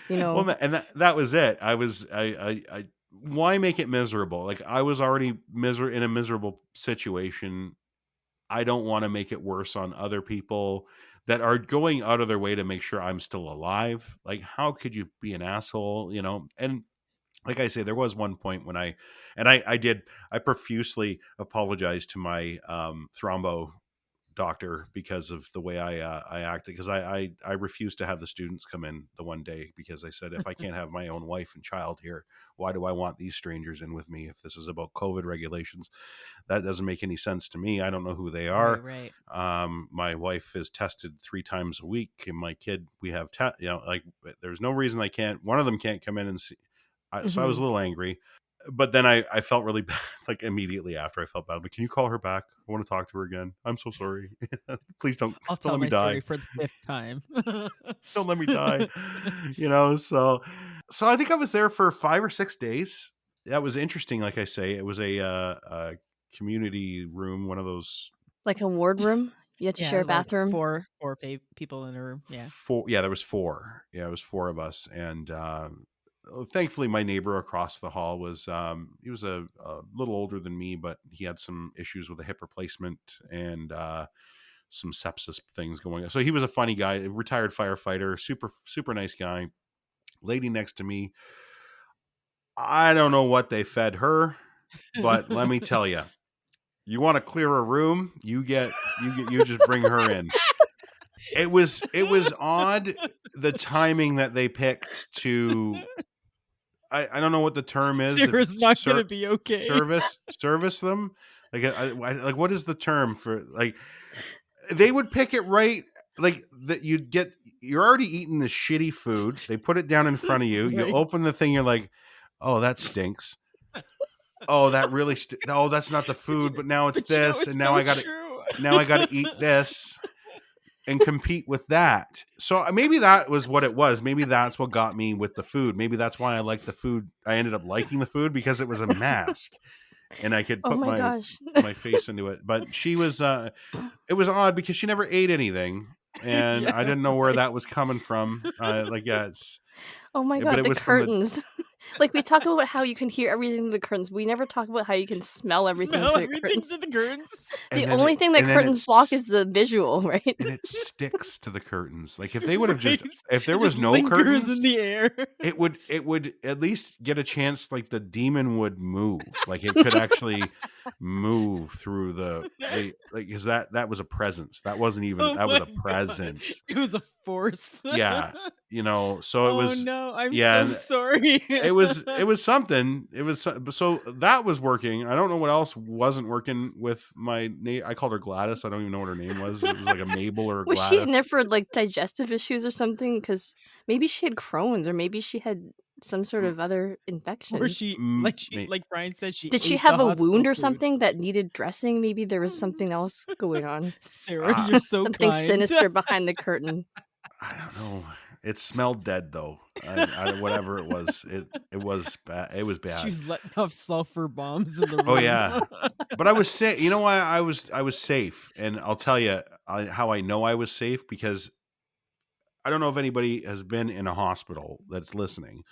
Well, and that was it. I why make it miserable? Like I was already in a miserable situation. I don't want to make it worse on other people that are going out of their way to make sure I'm still alive. Like, how could you be an asshole? And like I say, there was one point when I profusely apologized to my thrombo doctor because of the way I acted, because I refused to have the students come in the one day because I said, if I can't have my own wife and child here, why do I want these strangers in with me? If this is about COVID regulations, that doesn't make any sense to me. I don't know who they are. Right. My wife is tested 3 times a week, and my kid, we have like there's no reason one of them can't come in and see. So I was a little angry. But then I felt really bad, like immediately after I felt bad. But can you call her back? I want to talk to her again. I'm so sorry. Please don't I'll tell let me my story die. for the 5th time. Don't let me die. So I think I was there for 5 or 6 days. That was interesting. Like I say, it was a community room, one of those. like a ward room. You had to share a Like bathroom. four people in a room. Yeah. There was 4. Yeah, it was 4 of us, and thankfully my neighbor across the hall was he was a little older than me, but he had some issues with a hip replacement and some sepsis things going on. So he was a funny guy, a retired firefighter, super nice guy. Lady next to me, I don't know what they fed her, but let me tell you, you want to clear a room, you just bring her in. It was odd, the timing that they picked to. I don't know what the term is. Sarah's not going to be okay. Service them. Like what is the term for, like, they would pick it right, like that you're already eating the shitty food. They put it down in front of you. Right. You open the thing. You're like, oh, that stinks. Oh, that really. Oh, that's not the food. But now it's this, and now I got to eat this and compete with that. So maybe that was what it was. Maybe that's what got me with the food. Maybe that's why I liked the food. I ended up liking the food because it was a mask and I could put my face into it. But she was, it was odd because she never ate anything. And Yeah. I didn't know where that was coming from. It's. Oh my God, the curtains. Like, we talk about how you can hear everything through the curtains. We never talk about how you can smell everything through the curtains. Through the curtains. The only thing that curtains block is the visual, right? And it sticks to the curtains. Like if they would have if there It was just no lingers curtains in the air, it would at least get a chance. Like the demon would move. Like it could actually move through because that was a presence. That wasn't even, that was a presence. It was a force. Yeah. So it Oh was, no, I'm yeah, so and sorry. it was something. So that was working. I don't know what else wasn't working with my I called her Gladys. I don't even know what her name was. It was like a Mabel or a Was she in Gladys. there for like digestive issues or something? Because maybe she had Crohn's, or maybe she had some sort M- of other Or infection. me- like Brian said, she Did she ate the have a wound hospital or food. something that needed dressing? Maybe there was something else going on. Sarah, I, you're so Something kind. sinister behind the curtain. I don't know. It smelled dead though. Whatever it was, it was bad. It was She bad. was letting off sulfur bombs in the Oh room. yeah, but I was safe. You know why I was safe, and I'll tell you how I know I was safe, because I don't know if anybody has been in a hospital that's listening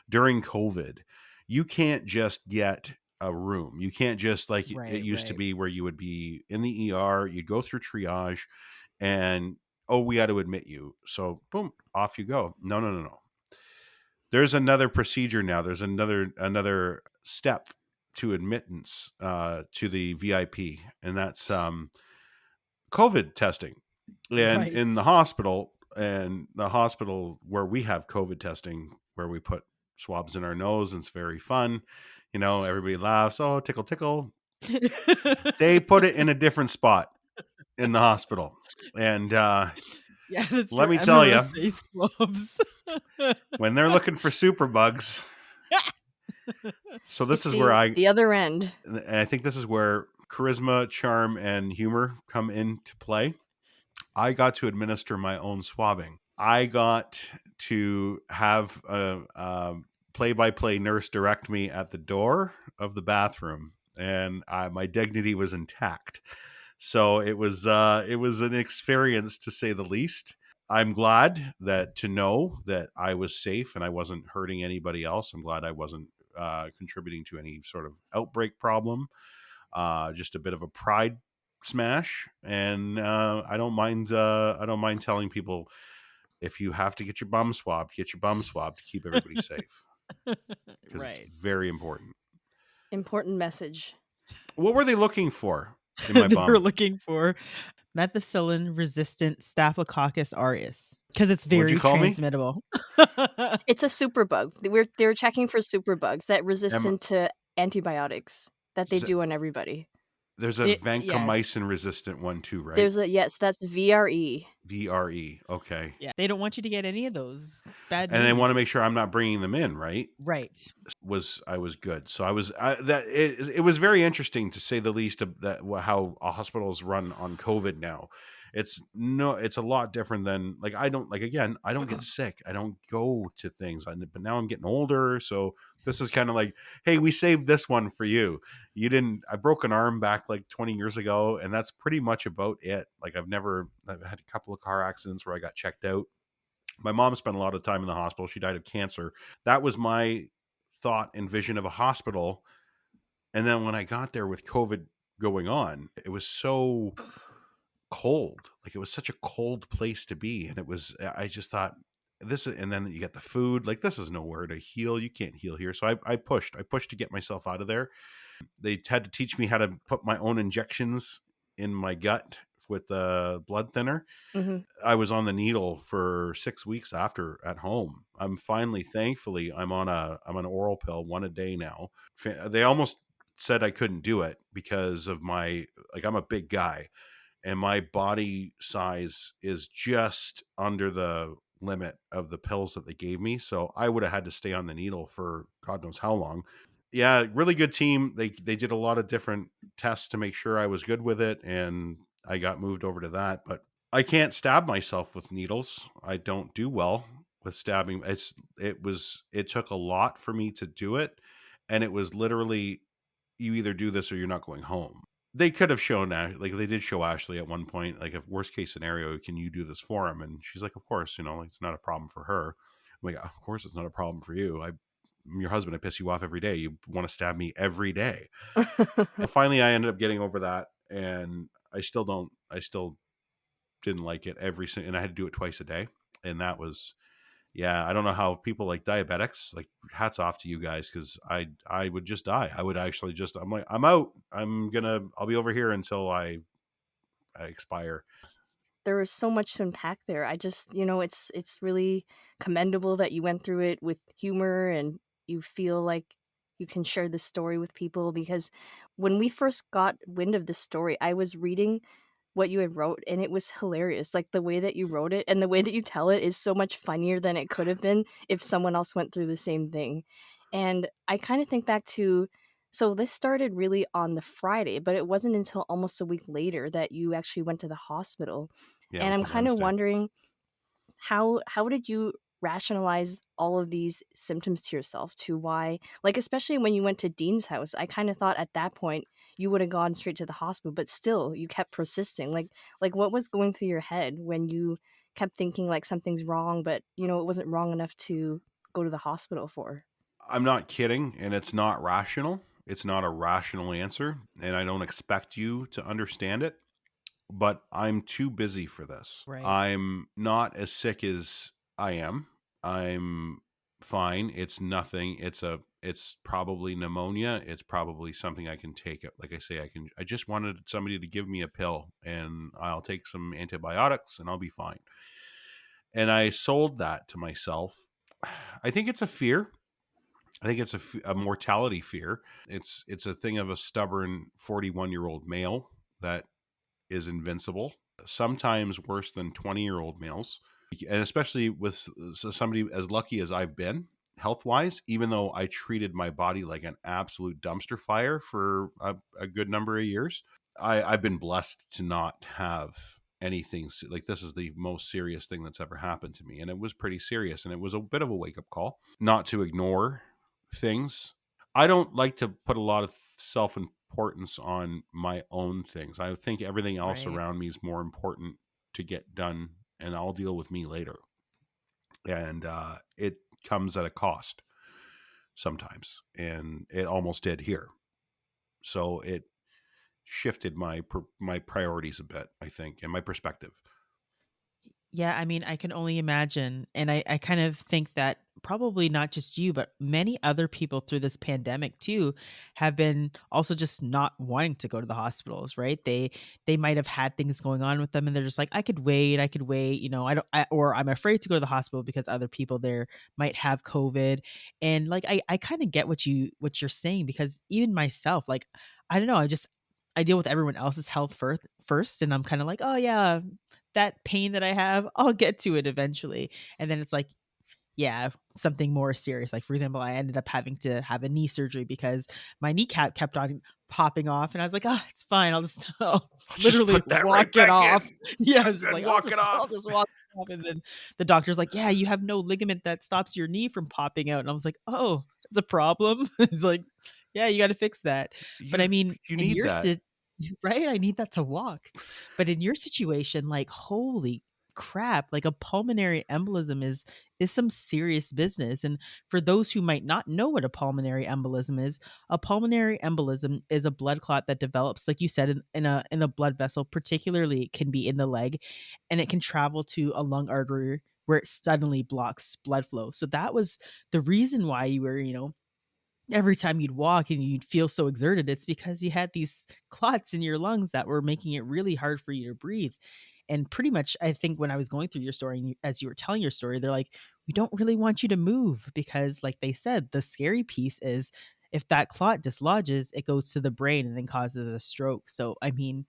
during COVID. You can't just get a room. You can't just, like it Right, used to right. be, where you would be in the ER, you go through triage, and oh, we got to admit you. So boom, off you go. No, no, no, no. There's another procedure now. There's another step to admittance to the VIP, and that's COVID testing. And Right. in the hospital, where we have COVID testing, where we put swabs in our nose, and it's very fun. Everybody laughs. Oh, tickle, tickle. They put it in a different spot in the hospital. And Yeah, that's let for me tell you, MRSA swabs. when they're looking for super bugs, so this It's is where the other end. I think this is where charisma, charm, and humor come into play. I got to administer my own swabbing. I got to have a play-by-play nurse direct me at the door of the bathroom, and my dignity was intact. So it was an experience, to say the least. I'm glad to know that I was safe and I wasn't hurting anybody else. I'm glad I wasn't contributing to any sort of outbreak problem. Just a bit of a pride smash, and I don't mind. I don't mind telling people, if you have to get your bum swabbed, get your bum swabbed to keep everybody safe, because it's Right. very important. Important message. What were they looking for in my They were bum? looking for methicillin resistant Staphylococcus aureus because it's What'd you very call me? transmittable. It's a superbug. They were checking for superbugs that Am, resistant to antibiotics that they do on everybody. there's a Yes. vancomycin resistant one too, right? There's a yes, that's VRE. VRE. Okay. Yeah. They don't want you to get any of those bad And they want to make news. sure I'm not bringing them in, right? Right. I was good. So it was very interesting, to say the least, of that, how hospitals run on COVID now. It's a lot different than, like, I don't, like, again, I don't get sick. I don't go to things. But now I'm getting older, so this is kind of like, hey, we saved this one for you. You didn't. I broke an arm back like 20 years ago, and that's pretty much about it. Like, I've had a couple of car accidents where I got checked out. My mom spent a lot of time in the hospital. She died of cancer. That was my thought and vision of a hospital. And then when I got there with COVID going on, it was so cold. Like, it was such a cold place to be. And I just thought, and then you get the food. Like, this is nowhere to heal. You can't heal here. So I pushed to get myself out of there. They had to teach me how to put my own injections in my gut with the blood thinner. Hmm. I was on the needle for 6 weeks after at home. Thankfully, I'm on an oral pill, one a day now. They almost said I couldn't do it because of I'm a big guy, and my body size is just under the limit of the pills that they gave me. So I would have had to stay on the needle for God knows how long. Yeah, really good team. They did a lot of different tests to make sure I was good with it, and I got moved over to that. But I can't stab myself with needles. I don't do well with stabbing. It took a lot for me to do it, and it was literally, you either do this or you're not going home. They could have shown like they did show Ashley at one point, like, if worst case scenario, can you do this for him? And she's like, of course, like, it's not a problem for her. I'm like, of course it's not a problem for you. I'm your husband. I piss you off every day. You want to stab me every day. And finally, I ended up getting over that, and I still didn't like it and I had to do it twice a day. And that was, yeah, I don't know how people like diabetics, hats off to you guys, because I would just die. I would actually I'm like, I'm out. I'll be over here until I expire. there was so much to unpack there. I just, it's really commendable that you went through it with humor and you feel like you can share this story with people, because when we first got wind of this story, I was reading what you had wrote and it was hilarious. Like the way that you wrote it and the way that you tell it is so much funnier than it could have been if someone else went through the same thing. And I kind of think back to, so this started really on the Friday, but it wasn't until almost a week later that you actually went to the hospital. Yeah, it And was I'm the kind of Wednesday. wondering, how did you rationalize all of these symptoms to yourself, to why, like, especially when you went to Dean's house, I kind of thought at that point you would have gone straight to the hospital, but still you kept persisting. Like what was going through your head when you kept thinking like something's wrong, but it wasn't wrong enough to go to the hospital for? I'm not kidding, and it's not rational. It's not a rational answer, and I don't expect you to understand it, but I'm too busy for this. Right. I'm not as sick as I am. I'm fine. It's nothing. It's probably pneumonia. It's probably something I can take. Like I say, I just wanted somebody to give me a pill and I'll take some antibiotics and I'll be fine. And I sold that to myself. I think it's a fear. I think it's a mortality fear. It's a thing of a stubborn 41-year-old male that is invincible, sometimes worse than 20-year-old males. And especially with somebody as lucky as I've been health wise, even though I treated my body like an absolute dumpster fire for a good number of years, I've been blessed to not have anything like this. Is the most serious thing that's ever happened to me. And it was pretty serious. And it was a bit of a wake up call not to ignore things. I don't like to put a lot of self importance on my own things. I think everything else Right. around me is more important to get done, and I'll deal with me later. And it comes at a cost sometimes, and it almost did here. So it shifted my priorities a bit, I think, and my perspective. Yeah, I mean, I can only imagine. And I kind of think that probably not just you, but many other people through this pandemic too have been also just not wanting to go to the hospitals, right? They might have had things going on with them and they're just like, I could wait, I don't or I'm afraid to go to the hospital because other people there might have COVID. And like I kind of get what you're saying, because even myself, like, I don't know, I deal with everyone else's health first, and I'm kind of like, oh yeah, that pain that I have, I'll get to it eventually. And then it's like, yeah, something more serious. Like, for example, I ended up having to have a knee surgery because my kneecap kept on popping off. And I was like, oh, it's fine. I'll Just literally put that right walk it back off. in Yeah, it's just and like, walk it I'll off. just walk it off. And then the doctor's like, yeah, you have no ligament that stops your knee from popping out. And I was like, oh, it's a problem. It's like, yeah, you got to fix that. But I You mean, you in need your that. right, I need that to walk. But in your situation, like, holy crap, like a pulmonary embolism is some serious business. And for those who might not know what a pulmonary embolism is, a pulmonary embolism is a blood clot that develops, like you said, in a blood vessel. Particularly it can be in the leg, and it can travel to a lung artery where it suddenly blocks blood flow. So that was the reason why you were, every time you'd walk and you'd feel so exerted. It's because you had these clots in your lungs that were making it really hard for you to breathe. And pretty much, I think when I was going through your story, and as you were telling your story, they're like, we don't really want you to move because, like they said, the scary piece is if that clot dislodges, it goes to the brain and then causes a stroke. So, I mean,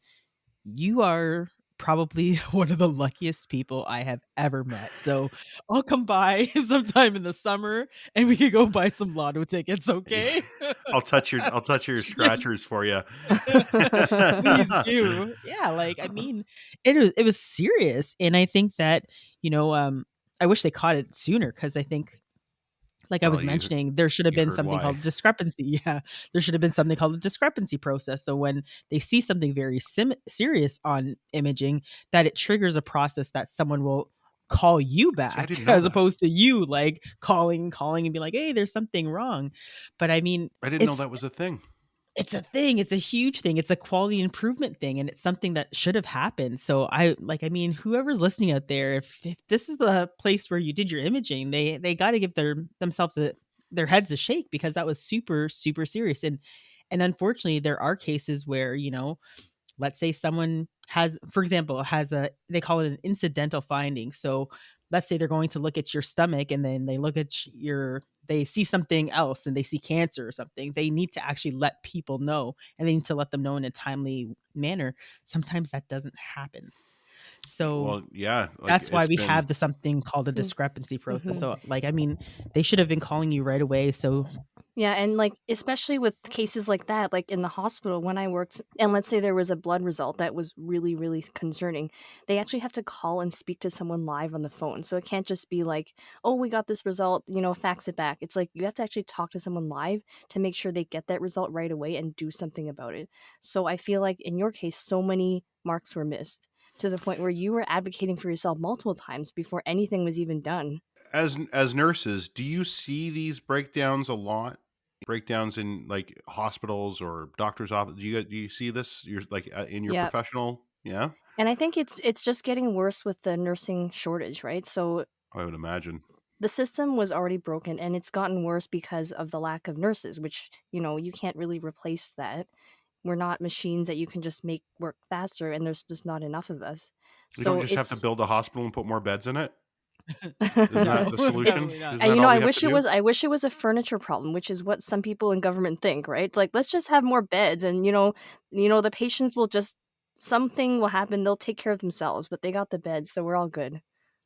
you are probably one of the luckiest people I have ever met. So I'll come by sometime in the summer and we could go buy some lotto tickets, okay? I'll touch your Yes. scratchers for you. Please do. Yeah, like, I mean, it was serious. And I think that, you know, um, I wish they caught it sooner, because I think, like I Well, was mentioning, there should have you been heard something why. called discrepancy. Yeah. There should have been something called a discrepancy process. So when they see something very serious on imaging, that it triggers a process that someone will call you See, I back didn't know as that. opposed to you like calling and be like, hey, there's something wrong. But I mean, I didn't know it's that was a thing. it's a thing. It's a huge thing. It's a quality improvement thing, and it's something that should have happened. So I mean, whoever's listening out there, if this is the place where you did your imaging, they got to give themselves their heads a shake, because that was super super serious. And unfortunately, there are cases where, let's say someone has, for example, they call it an incidental finding. So let's say they're going to look at your stomach and then they look at they see something else and they see cancer or something. They need to actually let people know, and they need to let them know in a timely manner. Sometimes that doesn't happen. So Well, yeah, like that's why it's we been have something called a Mm. discrepancy process. Mhm. So, like, I mean, they should have been calling you right away. So, Yeah, and like especially with cases like that, like in the hospital when I worked, and let's say there was a blood result that was really, really concerning, they actually have to call and speak to someone live on the phone. So it can't just be like, oh, we got this result, fax it back. It's like you have to actually talk to someone live to make sure they get that result right away and do something about it. So I feel like in your case, so many marks were missed to the point where you were advocating for yourself multiple times before anything was even done. as nurses, do you see these breakdowns a lot? Breakdowns in like hospitals or doctors' office. Do you see this? You're like in your Yeah. professional, yeah. And I think it's just getting worse with the nursing shortage, right? So I would imagine. the system was already broken and it's gotten worse because of the lack of nurses, which, you can't really replace that. We're not machines that you can just make work faster, and there's just not enough of us. We don't So just have to it's build a hospital and put more beds in it. Isn't no, that the it's solution? probably not. Isn't and that all I we have to wish it do? was a furniture problem, which is what some people in government think, right? It's like let's just have more beds, and the patients will just something will happen, they'll take care of themselves, but they got the beds, so we're all good.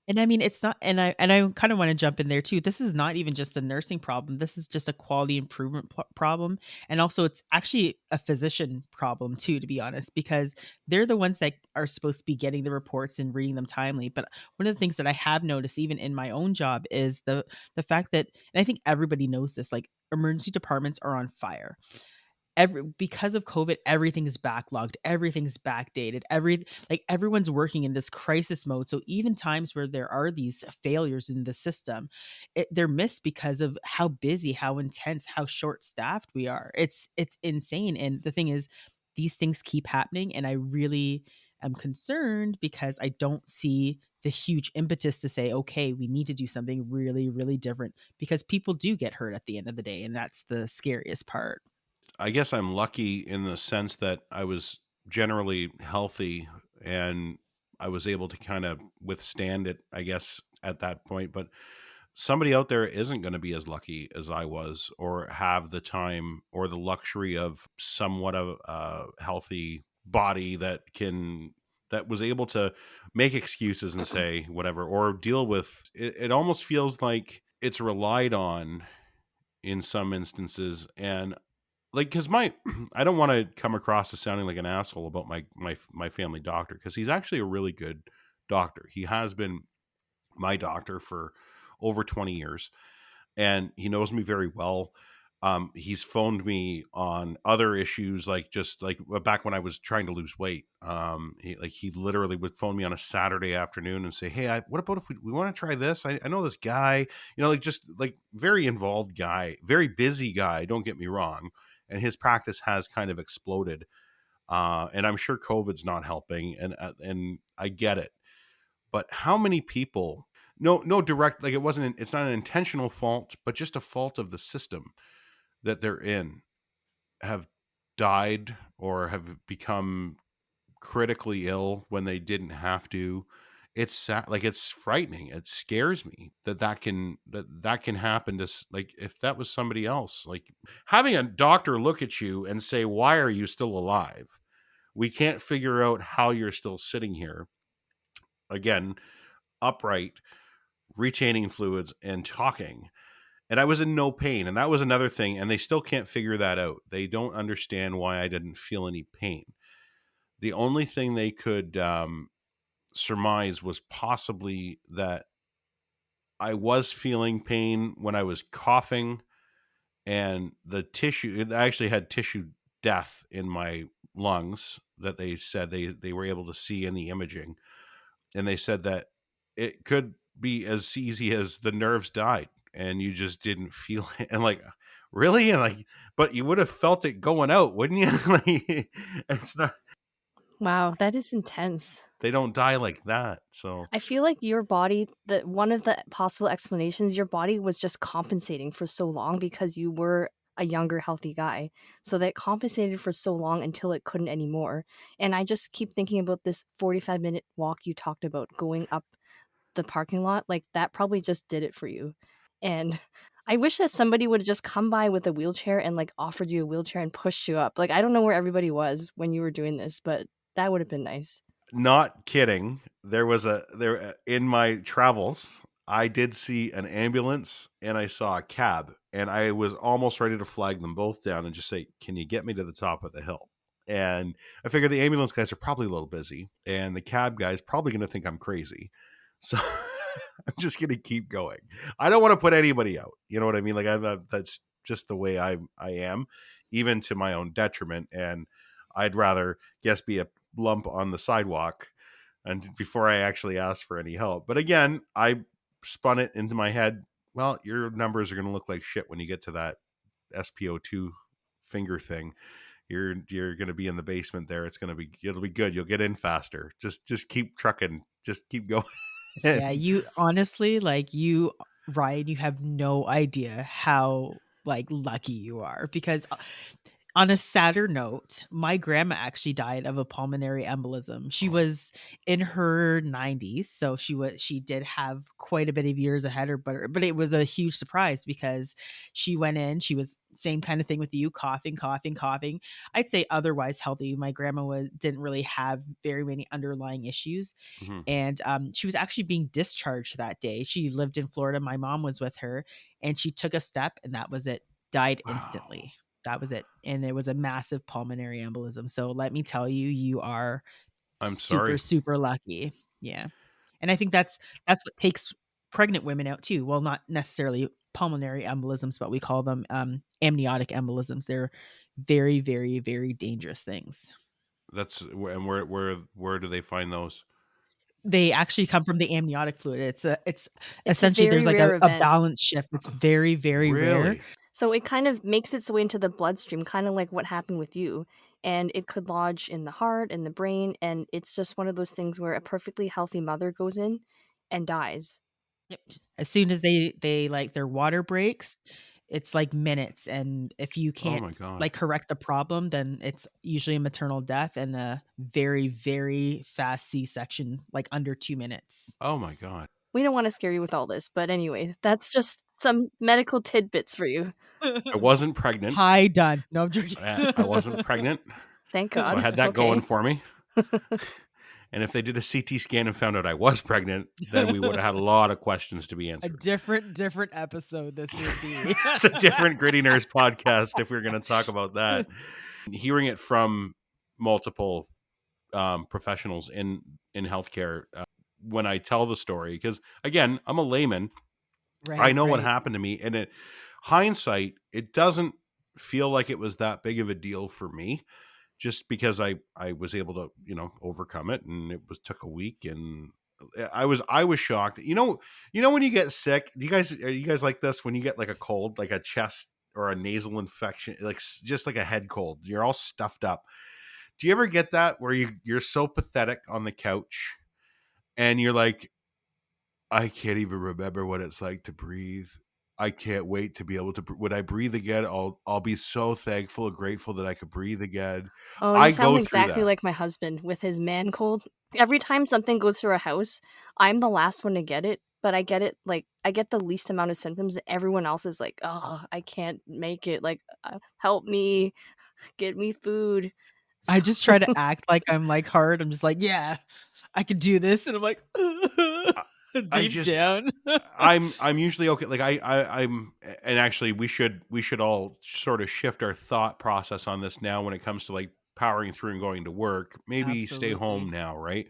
And I mean, it's not, and I kind of want to jump in there too. This is not even just a nursing problem. This is just a quality improvement problem, and also it's actually a physician problem too, to be honest, because they're the ones that are supposed to be getting the reports and reading them timely. But one of the things that I have noticed, even in my own job, is the fact that, and I think everybody knows this, like emergency departments are on fire. Because of COVID, everything is backlogged, everything's backdated, everyone's working in this crisis mode. So even times where there are these failures in the system, they're missed because of how busy, how intense, how short staffed we are. It's insane. And the thing is, these things keep happening, and I really am concerned because I don't see the huge impetus to say, okay, we need to do something really, really different, because people do get hurt at the end of the day, and that's the scariest part. I guess I'm lucky in the sense that I was generally healthy and I was able to kind of withstand it, I guess, at that point. But somebody out there isn't going to be as lucky as I was, or have the time or the luxury of somewhat of a healthy body that was able to make excuses and say whatever, or deal with it. It almost feels like it's relied on in some instances. And like, because my I don't want to come across as sounding like an asshole about my family doctor, because he's actually a really good doctor. He has been my doctor for over 20 years, and he knows me very well. He's phoned me on other issues, like just like back when I was trying to lose weight. He literally would phone me on a Saturday afternoon and say, "Hey, what about if we want to try this? I know this guy, like just like very involved guy, very busy guy. Don't get me wrong." And his practice has kind of exploded, and I'm sure COVID's not helping, and I get it. But how many people? No direct, like it's not an intentional fault, but just a fault of the system that they're in, have died or have become critically ill when they didn't have to. It's sad, like it's frightening. It scares me that can happen to like if that was somebody else. Like having a doctor look at you and say, "Why are you still alive? We can't figure out how you're still sitting here." Again, upright, retaining fluids, and talking. And I was in no pain. And that was another thing. And they still can't figure that out. They don't understand why I didn't feel any pain. The only thing they could surmise was possibly that I was feeling pain when I was coughing, and I actually had tissue death in my lungs that they said they were able to see in the imaging. And they said that it could be as easy as the nerves died and you just didn't feel it. And like, really? And like, but you would have felt it going out, wouldn't you? Like, it's not, Wow, that is intense. they don't die like that. So I feel like your body, that one of the possible explanations, your body was just compensating for so long because you were a younger, healthy guy. So that compensated for so long until it couldn't anymore. And I just keep thinking about this 45-minute walk you talked about going up the parking lot. Like that probably just did it for you. And I wish that somebody would have just come by with a wheelchair and like offered you a wheelchair and pushed you up. Like I don't know where everybody was when you were doing this, but that would have been nice. Not kidding. There in my travels, I did see an ambulance and I saw a cab, and I was almost ready to flag them both down and just say, "Can you get me to the top of the hill?" And I figured the ambulance guys are probably a little busy, and the cab guy's probably going to think I'm crazy. So I'm just going to keep going. I don't want to put anybody out. You know what I mean? Like that's just the way I am, even to my own detriment. And I'd rather guess be a lump on the sidewalk and before I actually ask for any help. But again, I spun it into my head. Well, your numbers are going to look like shit when you get to that SPO2 finger thing. You're going to be in the basement there. It'll be good. You'll get in faster. Just keep trucking. Just keep going. Yeah, you honestly, like you, Ryan, you have no idea how like lucky you are because on a sadder note, my grandma actually died of a pulmonary embolism. She was in her 90s, so she did have quite a bit of years ahead of her, but it was a huge surprise because she went in, she was same kind of thing with you, coughing, coughing, coughing. I'd say otherwise healthy. My grandma didn't really have very many underlying issues, Mhm. and she was actually being discharged that day. She lived in Florida. My mom was with her, and she took a step, and that was it. Died Wow. instantly. That was it. And it was a massive pulmonary embolism. So let me tell you, you are I'm super, sorry. super lucky. Yeah. And I think that's what takes pregnant women out too. Well, not necessarily pulmonary embolisms, but we call them amniotic embolisms. They're very, very, very dangerous things. That's and where do they find those? They actually come from the amniotic fluid. It's It's a essentially there's very like rare a event. balance shift. It's very, very rare. Really? So it kind of makes its way into the bloodstream, kind of like what happened with you. And it could lodge in the heart, in the brain, and it's just one of those things where a perfectly healthy mother goes in and dies. Yep. As soon as they like their water breaks, it's like minutes, and if you Oh can't my god. like correct the problem, then it's usually a maternal death and a very, very fast C-section, like under 2 minutes. Oh my god. We don't want to scare you with all this, but anyway, that's just some medical tidbits for you. I wasn't pregnant. Hi, done. No, I'm joking. I wasn't pregnant, Thank so I God. had that going Okay. for me. And if they did a CT scan and found out I was pregnant, then we would have had a lot of questions to be A answered. different episode this would be. It's a different Gritty Nerds podcast if we are going to talk about that. Hearing it from multiple professionals in healthcare when I tell the story, because again, I'm a layman. I Right, know what right. happened to me, and it hindsight, it doesn't feel like it was that big of a deal for me, just because I was able to overcome it, and it was took a week, and I was shocked. You know when you get sick, are you guys like this when you get like a cold, like a chest or a nasal infection, like just like a head cold, you're all stuffed up. Do you ever get that where you're so pathetic on the couch and you're like, I can't even remember what it's like to breathe. I can't wait to be able to. When I breathe again, I'll be so thankful and grateful that I could breathe again. Oh, you I sound go through exactly that. like my husband with his man cold. Every time something goes through a house, I'm the last one to get it, but I get it like I get the least amount of symptoms. And everyone else is like, "Oh, I can't make it. Like, help me, get me food." I So, just try to act like I'm like hard. I'm just like, yeah, I could do this, and I'm like I, I deep just down. I'm usually okay. Like I'm and actually we should all sort of shift our thought process on this now when it comes to like powering through and going to work. Maybe stay home Absolutely. now, right?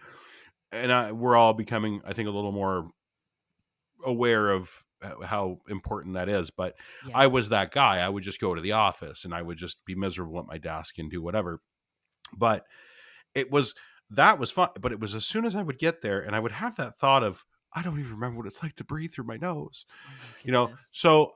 And we're all becoming, I think, a little more aware of how important that is. But I Yes. was that guy. I would just go to the office and I would just be miserable at my desk and do whatever. But it was that was fun. But it was as soon as I would get there and I would have that thought of, I don't even remember what it's like to breathe through my nose. Oh my goodness. So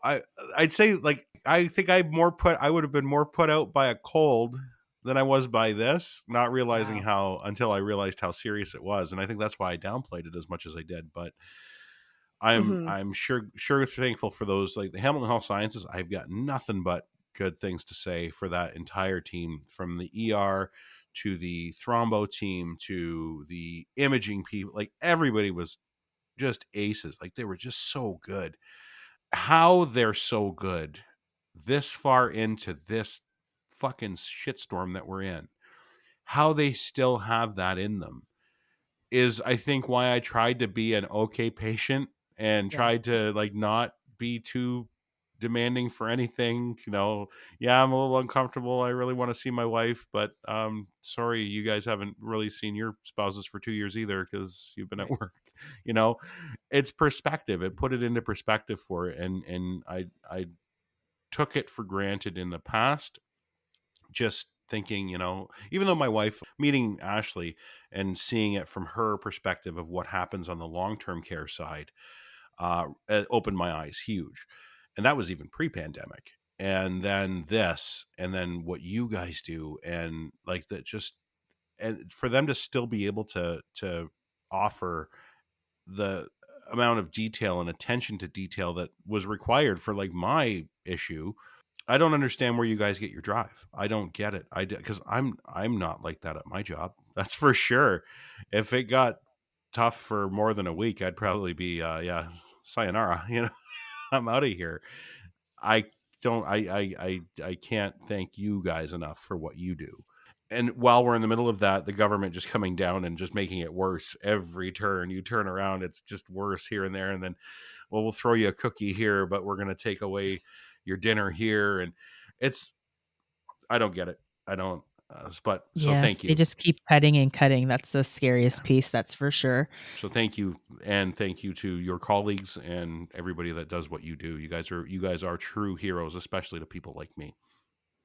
I'd say, like, I think I would have been more put out by a cold than I was by this, not realizing Wow. how until I realized how serious it was. And I think that's why I downplayed it as much as I did. But I'm mhm. I'm sure thankful for those, like the Hamilton Health Sciences. I've got nothing but good things to say for that entire team, from the ER to the thrombo team to the imaging people. Like, everybody was just aces. Like, they were just so good. How they're so good this far into this fucking shitstorm that we're in, how they still have that in them, is, I think, why I tried to be an okay patient and Yeah. tried to, like, not be too demanding for anything. Yeah, I'm a little uncomfortable. I really want to see my wife, but sorry, you guys haven't really seen your spouses for 2 years either, because you've been at Right. work. you know it's perspective. It put it into perspective for it, and I took it for granted in the past, just thinking, even though my wife, meeting Ashley and seeing it from her perspective of what happens on the long-term care side, it opened my eyes huge. And that was even pre-pandemic. And then this, and then what you guys do, and like that, just, and for them to still be able to offer the amount of detail and attention to detail that was required for, like, my issue. I don't understand where you guys get your drive. I don't get it. Because I'm not like that at my job. That's for sure. If it got tough for more than a week, I'd probably be, yeah, sayonara. I'm out of here. I don't. I can't thank you guys enough for what you do. And while we're in the middle of that, the government just coming down and just making it worse every turn. You turn around, it's just worse here and there. And then, well, we'll throw you a cookie here, but we're going to take away your dinner here. And it's, I don't get it. I don't. But so Yeah, thank they you. just keep cutting and cutting. That's the scariest piece, that's for sure. So thank you, and thank you to your colleagues and everybody that does what you do. You guys are true heroes, especially to people like me.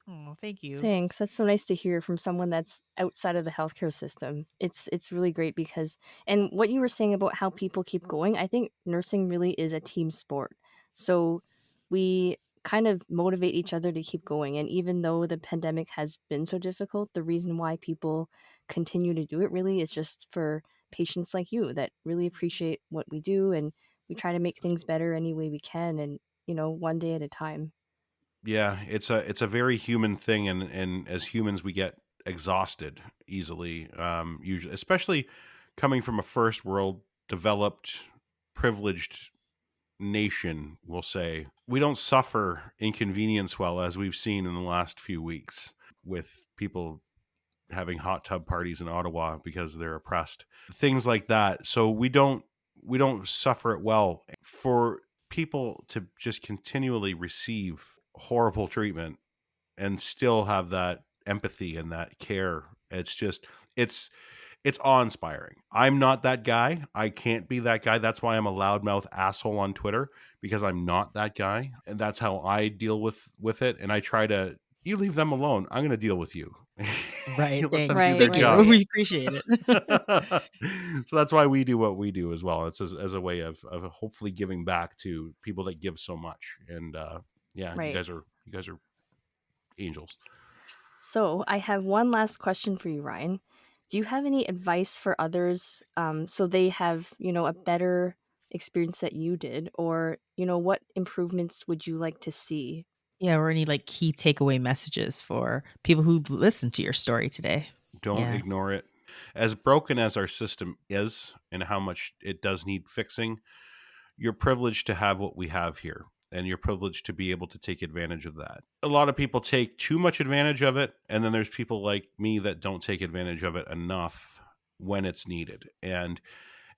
Oh, thank you. Thanks. That's so nice to hear from someone that's outside of the healthcare system. It's really great because, and what you were saying about how people keep going, I think nursing really is a team sport. So we kind of motivate each other to keep going. And even though the pandemic has been so difficult, the reason why people continue to do it really is just for patients like you that really appreciate what we do, and we try to make things better any way we can, and one day at a time. Yeah, it's a very human thing, and as humans, we get exhausted easily. Usually, especially coming from a first world developed, privileged nation, we'll say, we don't suffer inconvenience well, as we've seen in the last few weeks, with people having hot tub parties in Ottawa because they're oppressed, things like that. So we don't suffer it well. For people to just continually receive horrible treatment and still have that empathy and that care, it's it's awe-inspiring. I'm not that guy. I can't be that guy. That's why I'm a loudmouth asshole on Twitter, because I'm not that guy, and that's how I deal with it. And I try to, you leave them alone. I'm going to deal with you. Right, You let them thanks. do Right, their Thank you. right. job. We appreciate it. So that's why we do what we do as well. It's as a way of hopefully giving back to people that give so much. And yeah, Right. you guys are angels. So I have one last question for you, Ryan. Do you have any advice for others, so they have, a better experience that you did? Or, what improvements would you like to see? Yeah, or any, like, key takeaway messages for people who listen to your story today? Don't Yeah. ignore it. As broken as our system is and how much it does need fixing, you're privileged to have what we have here, and you're privileged to be able to take advantage of that. A lot of people take too much advantage of it, and then there's people like me that don't take advantage of it enough when it's needed. And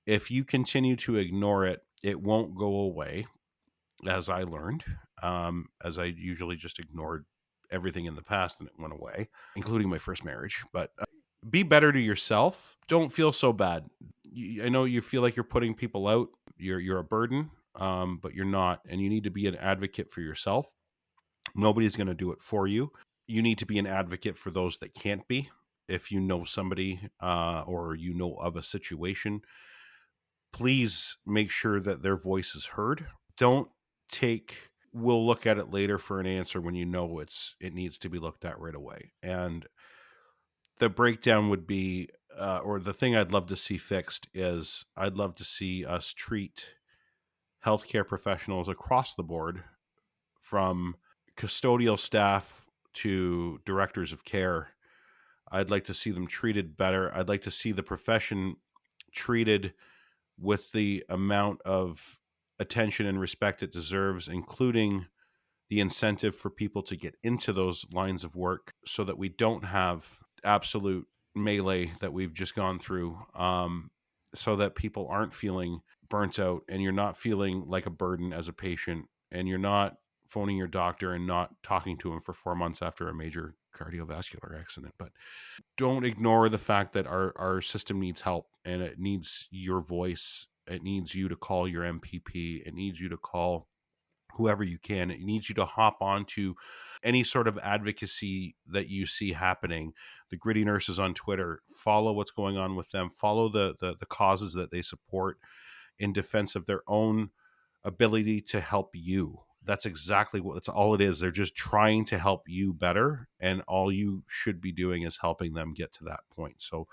if you continue to ignore it, it won't go away, as I learned, as I usually just ignored everything in the past and it went away, including my first marriage. But be better to yourself. Don't feel so bad. I know you feel like you're putting people out. You're a burden, but you're not, and you need to be an advocate for yourself. Nobody's going to do it for you. You need to be an advocate for those that can't be. If you know somebody, or you know of a situation, please make sure that their voice is heard. Don't take, we'll look at it later for an answer, when you know it needs to be looked at right away. And the breakdown would be, or the thing I'd love to see fixed is, I'd love to see us treat healthcare professionals across the board, from custodial staff to directors of care. I'd like to see them treated better. I'd like to see the profession treated with the amount of attention and respect it deserves, including the incentive for people to get into those lines of work so that we don't have absolute melee that we've just gone through, so that people aren't feeling burnt out and you're not feeling like a burden as a patient and you're not phoning your doctor and not talking to him for 4 months after a major cardiovascular accident. But don't ignore the fact that our system needs help and it needs your voice. It needs you to call your MPP. It needs you to call whoever you can. It needs you to hop onto any sort of advocacy that you see happening. The Gritty Nurses on Twitter, follow what's going on with them. Follow the causes that they support in defense of their own ability to help you. That's exactly what, that's all it is. They're just trying to help you better, and all you should be doing is helping them get to that point. So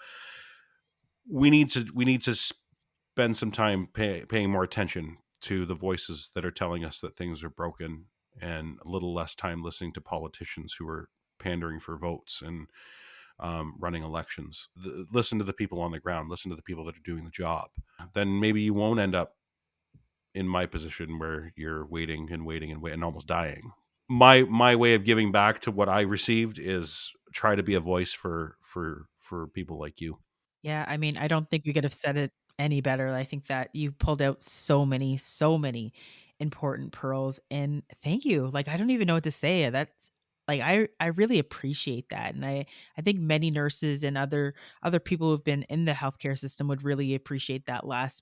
we need to spend some time paying more attention to the voices that are telling us that things are broken, and a little less time listening to politicians who are pandering for votes and running elections. Listen to the people on the ground. Listen to the people that are doing the job. Then maybe you won't end up in my position where you're waiting and almost dying. My way of giving back to what I received is try to be a voice for people like you. Yeah, I mean, I don't think we could have said it any better. I think that you pulled out so many important pearls, and thank you. Like, I don't even know what to say. That's like I really appreciate that. And I think many nurses and other people who've been in the healthcare system would really appreciate that last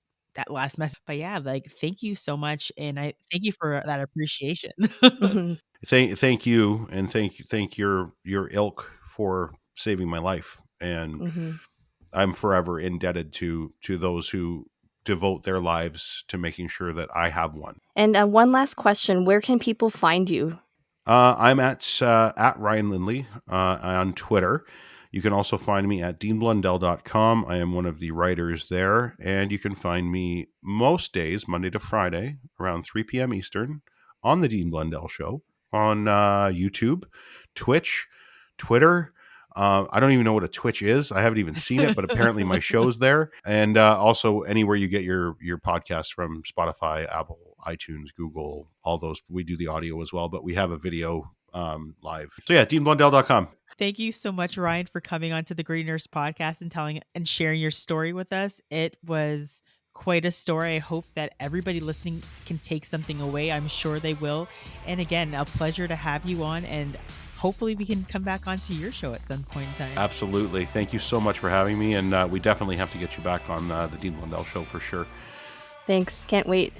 message. But yeah, like, thank you so much, and I thank you for that appreciation. Mhm. Thank you, and thank your ilk for saving my life, and Mhm. I'm forever indebted to those who devote their lives to making sure that I have one. And one last question: where can people find you? I'm at Ryan Lindley on Twitter. You can also find me at deanblundell.com. I am one of the writers there, and you can find me most days, Monday to Friday, around 3 p.m. Eastern, on the Dean Blundell Show on YouTube, Twitch, Twitter. I don't even know what a Twitch is. I haven't even seen it, but apparently my show's there. And also anywhere you get your podcasts from: Spotify, Apple, iTunes, Google, all those. We do the audio as well, but we have a video live. So yeah, deanblundell.com. Thank you so much, Ryan, for coming on to the Green Nurse podcast and telling and sharing your story with us. It was quite a story. I hope that everybody listening can take something away. I'm sure they will. And again, a pleasure to have you on, and hopefully we can come back onto your show at some point in time. Absolutely. Thank you so much for having me. And we definitely have to get you back on the Dean Blundell Show for sure. Thanks. Can't wait.